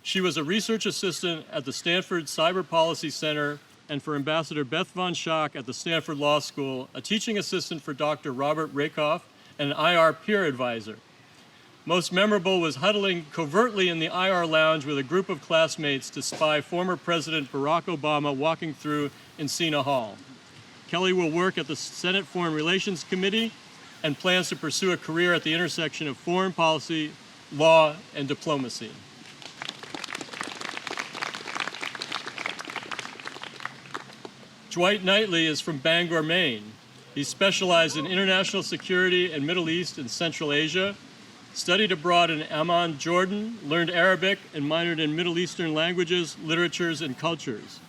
E: She was a research assistant at the Stanford Cyber Policy Center and for Ambassador Beth Von Schack at the Stanford Law School, a teaching assistant for Dr. Robert Rakoff, and an IR peer advisor. Most memorable was huddling covertly in the IR lounge with a group of classmates to spy former President Barack Obama walking through Encina Hall. Kelly will work at the Senate Foreign Relations Committee and plans to pursue a career at the intersection of foreign policy, law, and diplomacy. Dwight Knightley is from Bangor, Maine. He specialized in international security in Middle East and Central Asia, studied abroad in Amman, Jordan, learned Arabic, and minored in Middle Eastern languages, literatures, and cultures.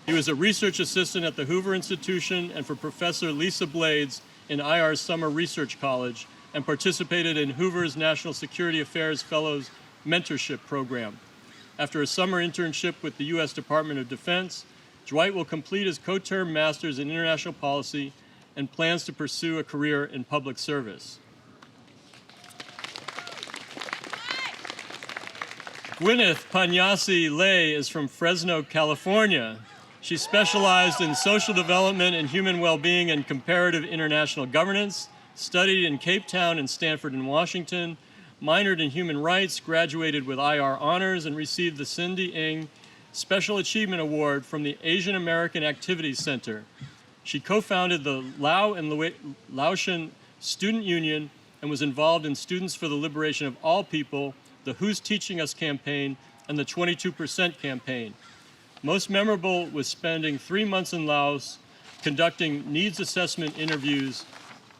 E: He was a research assistant at the Hoover Institution and for Professor Lisa Blades in IR's Summer Research College, and participated in Hoover's National Security Affairs Fellows Mentorship Program. After a summer internship with the U.S. Department of Defense, Dwight will complete his co-term master's in international policy and plans to pursue a career in public service. Gwyneth Panyasi Lay is from Fresno, California. She specialized in social development and human well-being and comparative international governance, studied in Cape Town and Stanford and Washington, minored in human rights, graduated with IR honors, and received the Cindy Ng Special Achievement Award from the Asian American Activities Center. She co-founded the Lao and Laotian Student Union and was involved in Students for the Liberation of All People, the Who's Teaching Us campaign, and the 22% campaign. Most memorable was spending 3 months in Laos conducting needs assessment interviews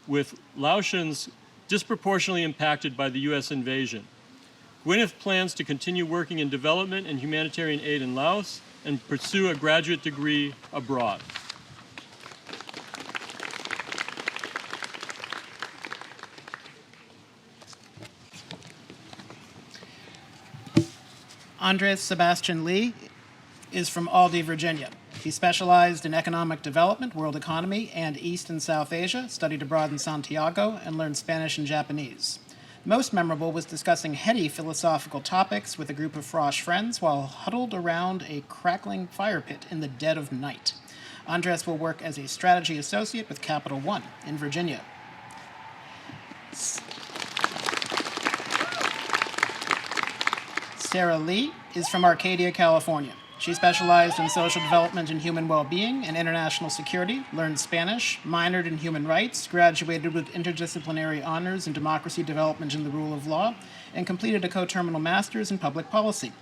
E: with Laotians disproportionately impacted by the U.S. invasion. Gwyneth plans to continue working in development and humanitarian aid in Laos and pursue a graduate degree abroad.
F: Andres Sebastian Lee is from Aldie, Virginia. He specialized in economic development, world economy, and East and South Asia, studied abroad in Santiago, and learned Spanish and Japanese. Most memorable was discussing heady philosophical topics with a group of frosh friends while huddled around a crackling fire pit in the dead of night. Andres will work as a strategy associate with Capital One in Virginia. Sarah Lee is from Arcadia, California. She specialized in social development and human well-being and international security, learned Spanish, minored in human rights, graduated with interdisciplinary honors in democracy development and the rule of law, and completed a coterminal master's in public policy.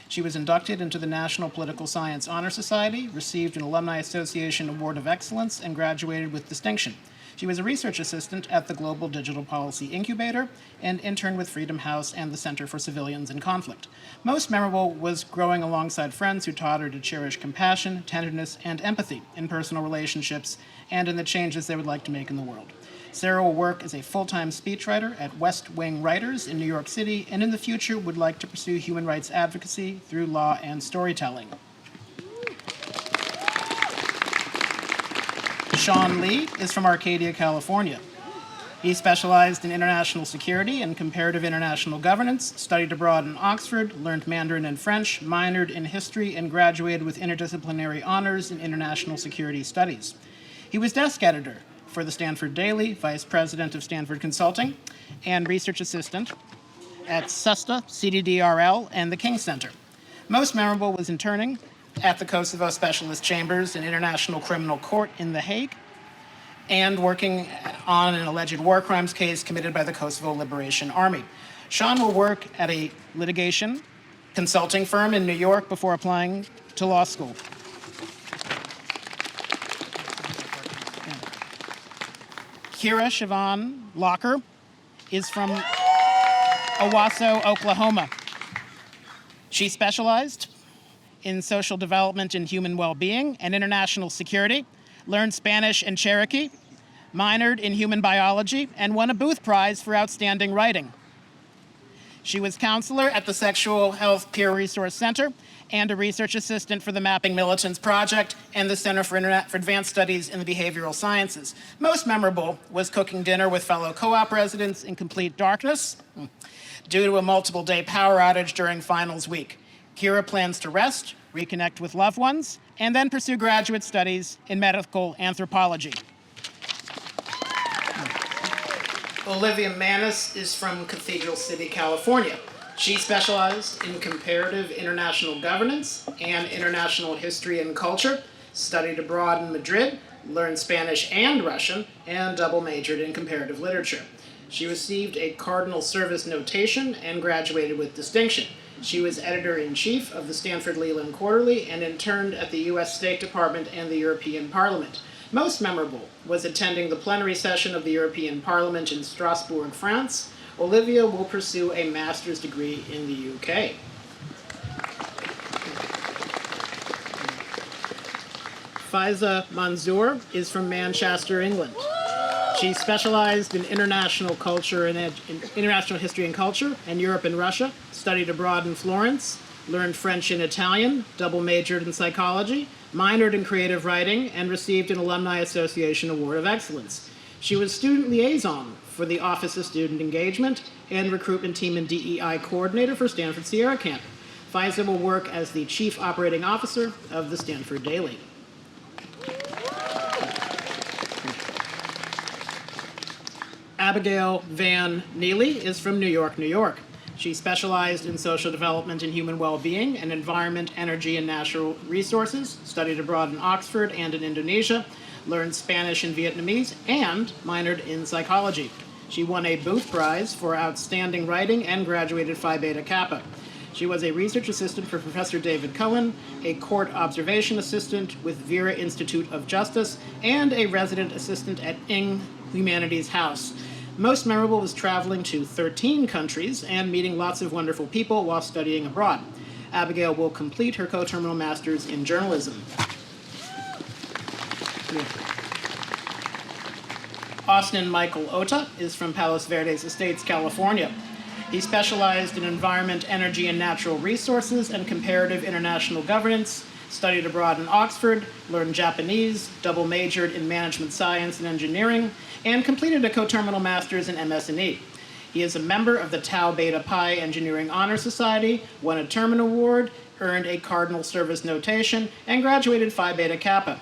F: She was inducted into the National Political Science Honor Society, received an Alumni Association Award of Excellence, and graduated with distinction. She was a research assistant at the Global Digital Policy Incubator and interned with Freedom House and the Center for Civilians in Conflict. Most memorable was growing alongside friends who taught her to cherish compassion, tenderness, and empathy in personal relationships and in the changes they would like to make in the world. Sarah will work as a full-time speechwriter at West Wing Writers in New York City, and in the future would like to pursue human rights advocacy through law and storytelling. Sean Lee is from Arcadia, California. He specialized in international security and comparative international governance, studied abroad in Oxford, learned Mandarin and French, minored in history, and graduated with interdisciplinary honors in international security studies. He was desk editor for the Stanford Daily, vice president of Stanford Consulting, and research assistant at SUSTA, CDDRL, and the King Center. Most memorable was interning at the Kosovo Specialist Chambers and International Criminal Court in The Hague, and working on an alleged war crimes case committed by the Kosovo Liberation Army. Sean will work at a litigation consulting firm in New York before applying to law school. Kira Siobhan Locker is from Owasso, Oklahoma. She specialized in social development and human well-being and international security, learned Spanish and Cherokee, minored in human biology, and won a Booth Prize for outstanding writing. She was counselor at the Sexual Health Peer Resource Center and a research assistant for the Mapping Militants Project and the Center for Advanced Studies in the Behavioral Sciences. Most memorable was cooking dinner with fellow co-op residents in complete darkness due to a multiple-day power outage during finals week. Kira plans to rest, reconnect with loved ones, and then pursue graduate studies in medical anthropology. Olivia Manis is from Cathedral City, California. She specialized in comparative international governance and international history and culture, studied abroad in Madrid, learned Spanish and Russian, and double majored in comparative literature. She received a Cardinal Service Notation and graduated with distinction. She was editor-in-chief of the Stanford Leland Quarterly and interned at the U.S. State Department and the European Parliament. Most memorable was attending the plenary session of the European Parliament in Strasbourg, France. Olivia will pursue a master's degree in the UK. Faiza Manzoor is from Manchester, England. She specialized in international culture and international history and culture and Europe and Russia, studied abroad in Florence, learned French and Italian, double majored in psychology, minored in creative writing, and received an Alumni Association Award of Excellence. She was student liaison for the Office of Student Engagement and recruitment team and DEI coordinator for Stanford Sierra Camp. Faiza will work as the chief operating officer of the Stanford Daily. Abigail Van Neely is from New York, New York. She specialized in social development and human well-being and environment, energy, and natural resources, studied abroad in Oxford and in Indonesia, learned Spanish and Vietnamese, and minored in psychology. She won a Booth Prize for outstanding writing and graduated Phi Beta Kappa. She was a research assistant for Professor David Cohen, a court observation assistant with Vera Institute of Justice, and a resident assistant at Ng Humanities House. Most memorable was traveling to 13 countries and meeting lots of wonderful people while studying abroad. Abigail will complete her coterminal master's in journalism. Austin Michael Ota is from Palos Verdes Estates, California. He specialized in environment, energy, and natural resources and comparative international governance, studied abroad in Oxford, learned Japanese, double majored in management science and engineering, and completed a coterminal master's in MS&E. He is a member of the Tau Beta Pi Engineering Honor Society, won a Terman Award, earned a Cardinal Service Notation, and graduated Phi Beta Kappa.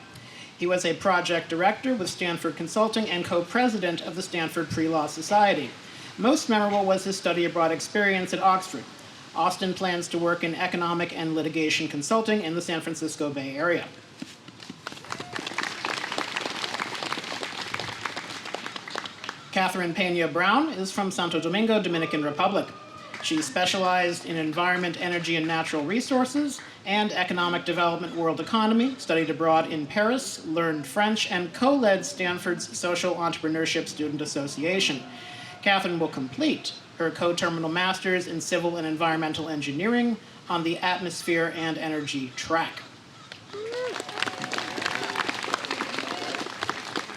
F: He was a project director with Stanford Consulting and co-president of the Stanford Pre-Law Society. Most memorable was his study abroad experience at Oxford. Austin plans to work in economic and litigation consulting in the San Francisco Bay Area. Catherine Pena Brown is from Santo Domingo, Dominican Republic. She specialized in environment, energy, and natural resources and economic development world economy, studied abroad in Paris, learned French, and co-led Stanford's Social Entrepreneurship Student Association. Catherine will complete her coterminal master's in civil and environmental engineering on the atmosphere and energy track.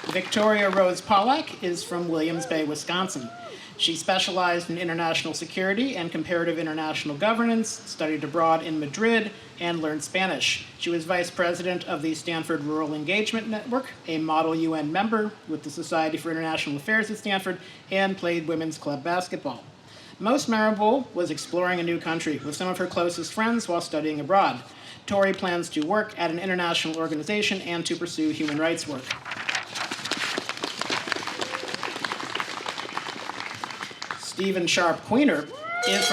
F: Victoria Rose Pollack is from Williams Bay, Wisconsin. She specialized in international security and comparative international governance, studied abroad in Madrid, and learned Spanish. She was vice president of the Stanford Rural Engagement Network, a model UN member with the Society for International Affairs at Stanford, and played women's club basketball. Most memorable was exploring a new country with some of her closest friends while studying abroad. Tori plans to work at an international organization and to pursue human rights work. Stephen Sharp Queener is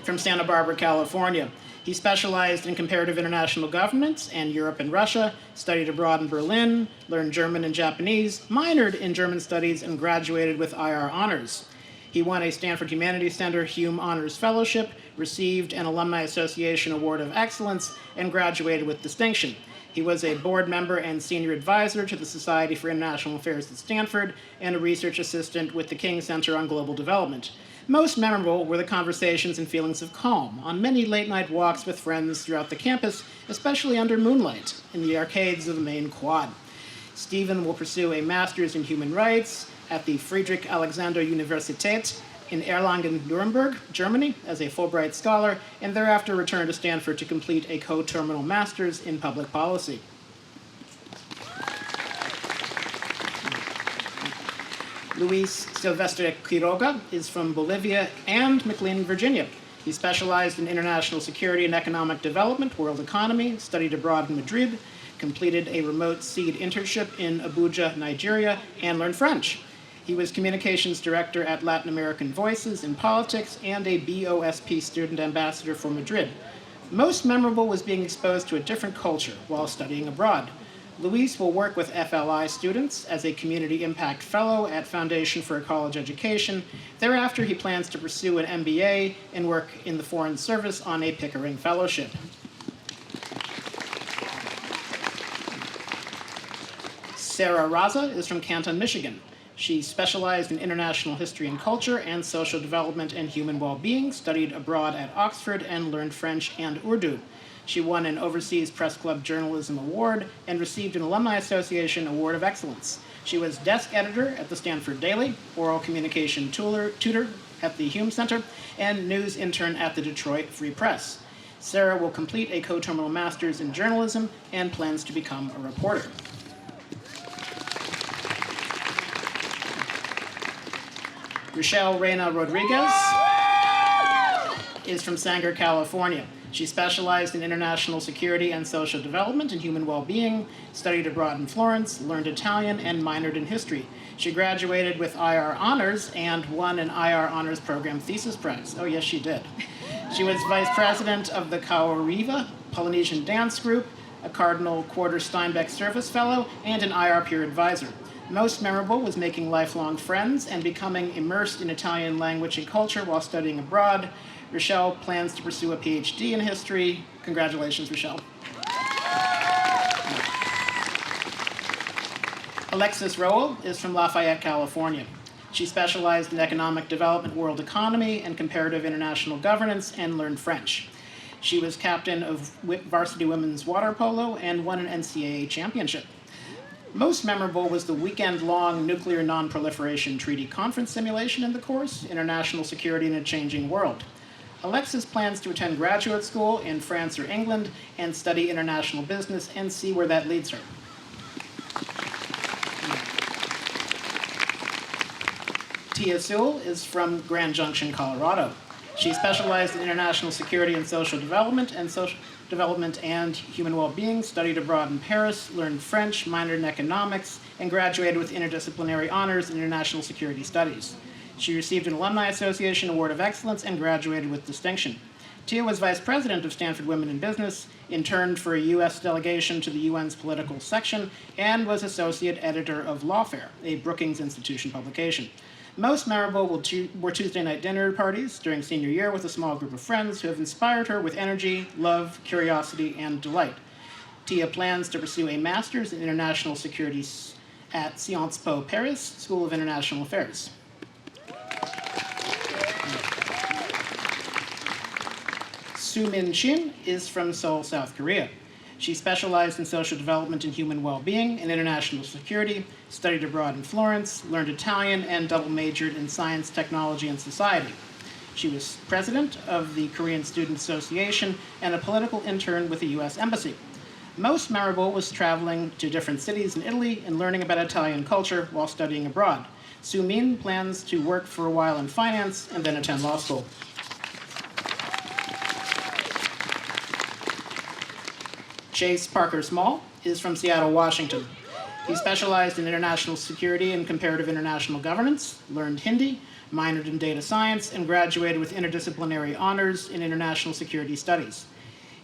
F: from Santa Barbara, California. He specialized in comparative international governance and Europe and Russia, studied abroad in Berlin, learned German and Japanese, minored in German studies, and graduated with IR honors. He won a Stanford Humanities Center Hume Honors Fellowship, received an Alumni Association Award of Excellence, and graduated with distinction. He was a board member and senior advisor to the Society for International Affairs at Stanford and a research assistant with the King Center on Global Development. Most memorable were the conversations and feelings of calm on many late-night walks with friends throughout the campus, especially under moonlight in the arcades of the main quad. Stephen will pursue a master's in human rights at the Friedrich Alexander Universität in Erlangen-Nuremberg, Germany, as a Fulbright scholar, and thereafter return to Stanford to complete a co-terminal master's in public policy. Luis Silvestre Quiroga is from Bolivia and McLean, Virginia. He specialized in international security and economic development, world economy, studied abroad in Madrid, completed a remote seed internship in Abuja, Nigeria, and learned French. He was communications director at Latin American Voices in Politics and a BOSP student ambassador for Madrid. Most memorable was being exposed to a different culture while studying abroad. Luis will work with FLI students as a community impact fellow at Foundation for a College Education. Thereafter, he plans to pursue an MBA and work in the Foreign Service on a Pickering Fellowship. Sarah Raza is from Canton, Michigan. She specialized in international history and culture and social development and human well-being, studied abroad at Oxford, and learned French and Urdu. She won an Overseas Press Club Journalism Award and received an Alumni Association Award of Excellence. She was desk editor at the Stanford Daily, oral communication tutor at the Hume Center, and news intern at the Detroit Free Press. Sarah will complete a co-terminal master's in journalism and plans to become a reporter. Rochelle Reyna Rodriguez is from Sanger, California. She specialized in international security and social development and human well-being, studied abroad in Florence, learned Italian, and minored in history. She graduated with IR honors and won an IR honors program thesis prize. Oh, yes, she did. She was vice president of the Kaoriva Polynesian Dance Group, a Cardinal Quarter Steinbeck Service Fellow, and an IR peer advisor. Most memorable was making lifelong friends and becoming immersed in Italian language and culture while studying abroad. Rochelle plans to pursue a PhD in history. Congratulations, Rochelle. Alexis Rowell is from Lafayette, California. She specialized in economic development, world economy, and comparative international governance, and learned French. She was captain of varsity women's water polo and won an NCAA championship. Most memorable was the weekend-long Nuclear Non-Proliferation Treaty Conference simulation in the course, International Security in a Changing World. Alexis plans to attend graduate school in France or England and study international business and see where that leads her. Tia Sewell is from Grand Junction, Colorado. She specialized in international security and social development and human well-being, studied abroad in Paris, learned French, minored in economics, and graduated with interdisciplinary honors in international security studies. She received an Alumni Association Award of Excellence and graduated with distinction. Tia was vice president of Stanford Women in Business, interned for a U.S. delegation to the UN's political section, and was associate editor of Lawfare, a Brookings Institution publication. Most memorable were Tuesday night dinner parties during senior year with a small group of friends who have inspired her with energy, love, curiosity, and delight. Tia plans to pursue a master's in international security at Sciences Po Paris School of International Affairs. Soo-Min Shin is from Seoul, South Korea. She specialized in social development and human well-being and international security, studied abroad in Florence, learned Italian, and double majored in science, technology, and society. She was president of the Korean Student Association and a political intern with the U.S. Embassy. Most memorable was traveling to different cities in Italy and learning about Italian culture while studying abroad. Soo-Min plans to work for a while in finance and then attend law school. Chase Parker Small is from Seattle, Washington. He specialized in international security and comparative international governance, learned Hindi, minored in data science, and graduated with interdisciplinary honors in international security studies.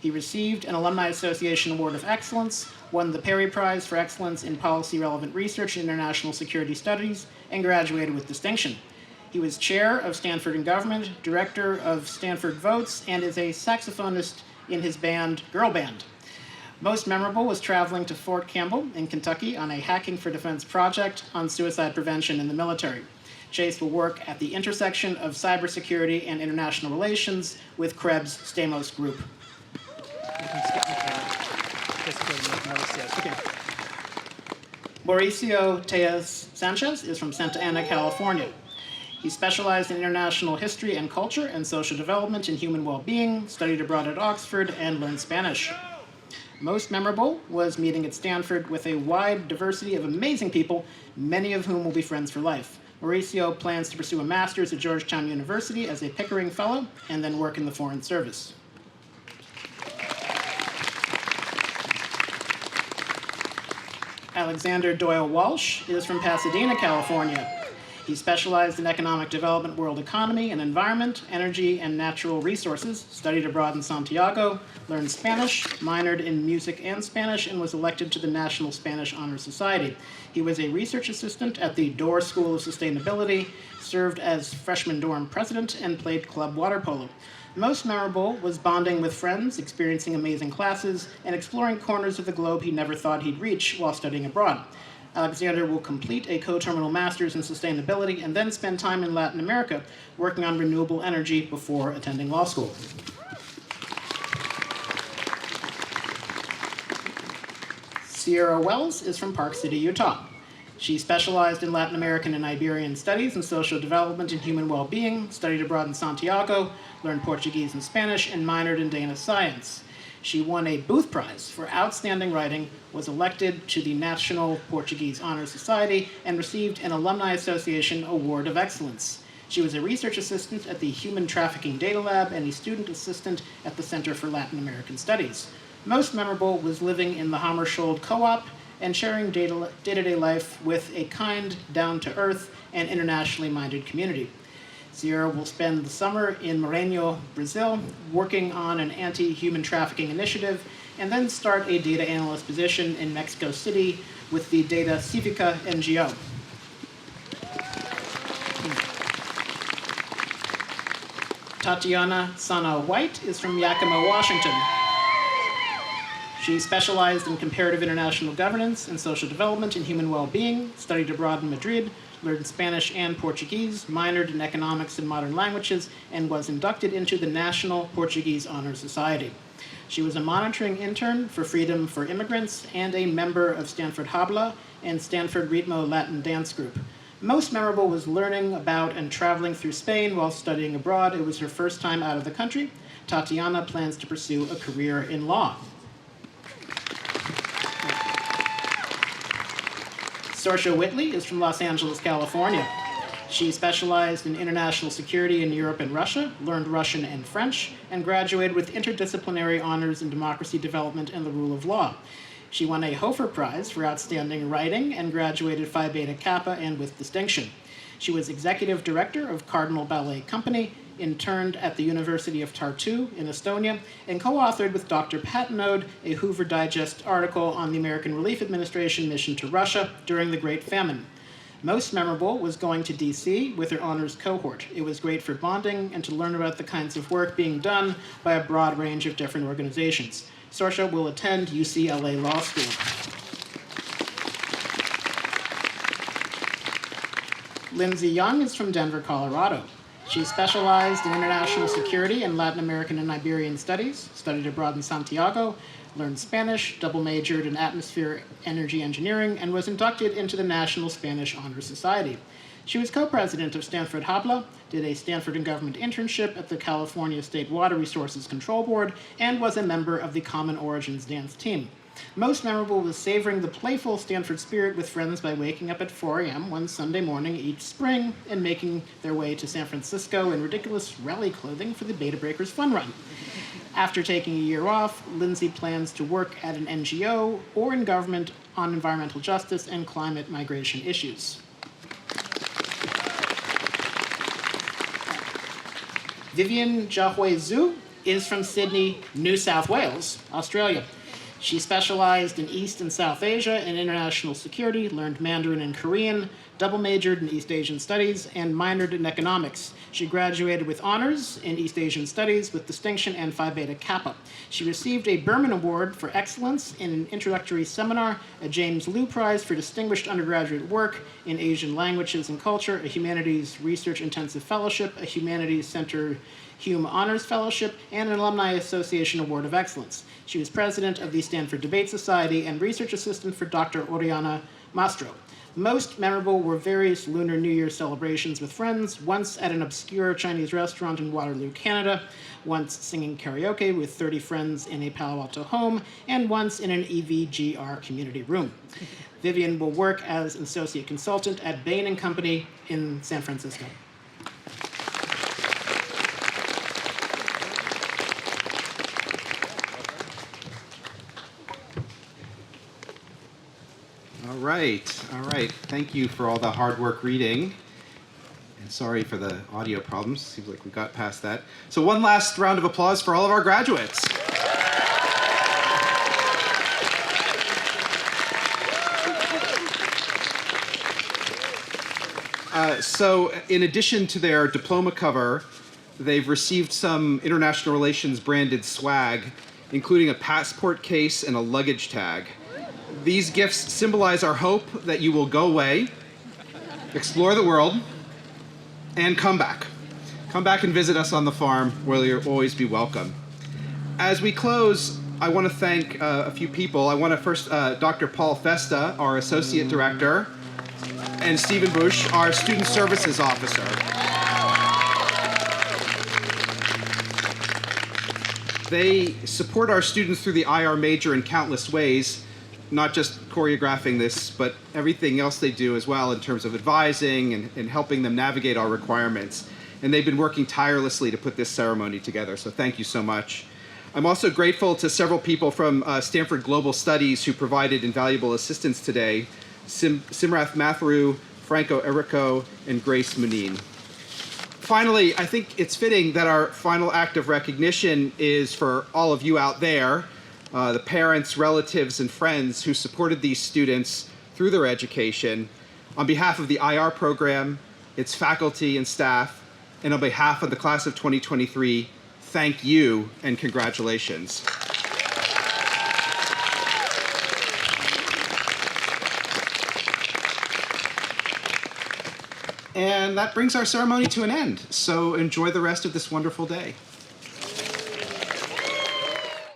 F: He received an Alumni Association Award of Excellence, won the Perry Prize for Excellence in Policy-Relevant Research in International Security Studies, and graduated with distinction. He was chair of Stanford in Government, director of Stanford Votes, and is a saxophonist in his band, Girl Band. Most memorable was traveling to Fort Campbell in Kentucky on a Hacking for Defense project on suicide prevention in the military. Chase will work at the intersection of cybersecurity and international relations with Krebs Stamos Group. Okay. Mauricio Tejas Sanchez is from Santa Ana, California. He specialized in international history and culture and social development and human well-being, studied abroad at Oxford, and learned Spanish. Most memorable was meeting at Stanford with a wide diversity of amazing people, many of whom will be friends for life. Mauricio plans to pursue a master's at Georgetown University as a Pickering Fellow and then work in the Foreign Service. Alexander Doyle Walsh is from Pasadena, California. He specialized in economic development, world economy and environment, energy and natural resources, studied abroad in Santiago, learned Spanish, minored in music and Spanish, and was elected to the National Spanish Honor Society. He was a research assistant at the Dorr School of Sustainability, served as freshman dorm president, and played club water polo. Most memorable was bonding with friends, experiencing amazing classes, and exploring corners of the globe he never thought he'd reach while studying abroad. Alexander will complete a coterminal master's in sustainability and then spend time in Latin America working on renewable energy before attending law school. Sierra Wells is from Park City, Utah. She specialized in Latin American and Iberian studies and social development and human well-being, studied abroad in Santiago, learned Portuguese and Spanish, and minored in data science. She won a Booth Prize for outstanding writing, was elected to the National Portuguese Honor Society, and received an Alumni Association Award of Excellence. She was a research assistant at the Human Trafficking Data Lab and a student assistant at the Center for Latin American Studies. Most memorable was living in the Hammersholt Co-op and sharing day-to-day life with a kind, down-to-earth, and internationally minded community. Sierra will spend the summer in Maranhão, Brazil, working on an anti-human trafficking initiative, and then start a data analyst position in Mexico City with the Data Civica NGO. Tatiana Sana White is from Yakima, Washington. She specialized in comparative international governance and social development and human well-being, studied abroad in Madrid, learned Spanish and Portuguese, minored in economics and modern languages, and was inducted into the National Portuguese Honor Society. She was a monitoring intern for Freedom for Immigrants and a member of Stanford Habla and Stanford Ritmo Latin Dance Group. Most memorable was learning about and traveling through Spain while studying abroad. It was her first time out of the country. Tatiana plans to pursue a career in law. Saoirse Whitley is from Los Angeles, California. She specialized in international security in Europe and Russia, learned Russian and French, and graduated with interdisciplinary honors in democracy development and the rule of law. She won a Hoover Prize for outstanding writing and graduated Phi Beta Kappa and with distinction. She was executive director of Cardinal Ballet Company, interned at the University of Tartu in Estonia, and co-authored with Dr. Patenaude a Hoover Digest article on the American Relief Administration mission to Russia during the Great Famine. Most memorable was going to DC with her honors cohort. It was great for bonding and to learn about the kinds of work being done by a broad range of different organizations. Saoirse will attend UCLA Law School. Lindsay Young is from Denver, Colorado. She specialized in international security and Latin American and Iberian studies, studied abroad in Santiago, learned Spanish, double majored in atmospheric energy engineering, and was inducted into the National Spanish Honor Society. She was co-president of Stanford Habla, did a Stanford in Government internship at the California State Water Resources Control Board, and was a member of the Common Origins dance team. Most memorable was savoring the playful Stanford spirit with friends by waking up at 4 a.m. one Sunday morning each spring and making their way to San Francisco in ridiculous rally clothing for the Beta Breakers Fun Run. After taking a year off, Lindsay plans to work at an NGO or in government on environmental justice and climate migration issues. Vivian Jahui Zhu is from Sydney, New South Wales, Australia. She specialized in East and South Asia and international security, learned Mandarin and Korean, double majored in East Asian studies, and minored in economics. She graduated with honors in East Asian studies with distinction and Phi Beta Kappa. She received a Berman Award for excellence in an introductory seminar, a James Liu Prize for distinguished undergraduate work in Asian languages and culture, a humanities research intensive fellowship, a humanities center Hume Honors Fellowship, and an Alumni Association Award of Excellence. She was president of the Stanford Debate Society and research assistant for Dr. Oriana Mastro. Most memorable were various Lunar New Year celebrations with friends, once at an obscure Chinese restaurant in Waterloo, Canada, once singing karaoke with 30 friends in a Palo Alto home, and once in an EVGR community room. Vivian will work as an associate consultant at Bain & Company in San Francisco.
A: All right. Thank you for all the hard work reading. And sorry for the audio problems. Seems like we got past that. So one last round of applause for all of our graduates. So in addition to their diploma cover, they've received some international relations branded swag, including a passport case and a luggage tag. These gifts symbolize our hope that you will go away, explore the world, and come back. Come back and visit us on the farm, where you'll always be welcome. As we close, I want to thank a few people. I want to first, Dr. Paul Festa, our Associate Director, and Stephen Bush, our Student Services Officer. They support our students through the IR major in countless ways, not just choreographing this, but everything else they do as well in terms of advising and helping them navigate our requirements. And they've been working tirelessly to put this ceremony together, so thank you so much. I'm also grateful to several people from Stanford Global Studies who provided invaluable assistance today: Simrath Mathru, Franco Errico, and Grace Munin. Finally, I think it's fitting that our final act of recognition is for all of you out there, the parents, relatives, and friends who supported these students through their education. On behalf of the IR program, its faculty and staff, and on behalf of the class of 2023, thank you and congratulations. And that brings our ceremony to an end. So enjoy the rest of this wonderful day.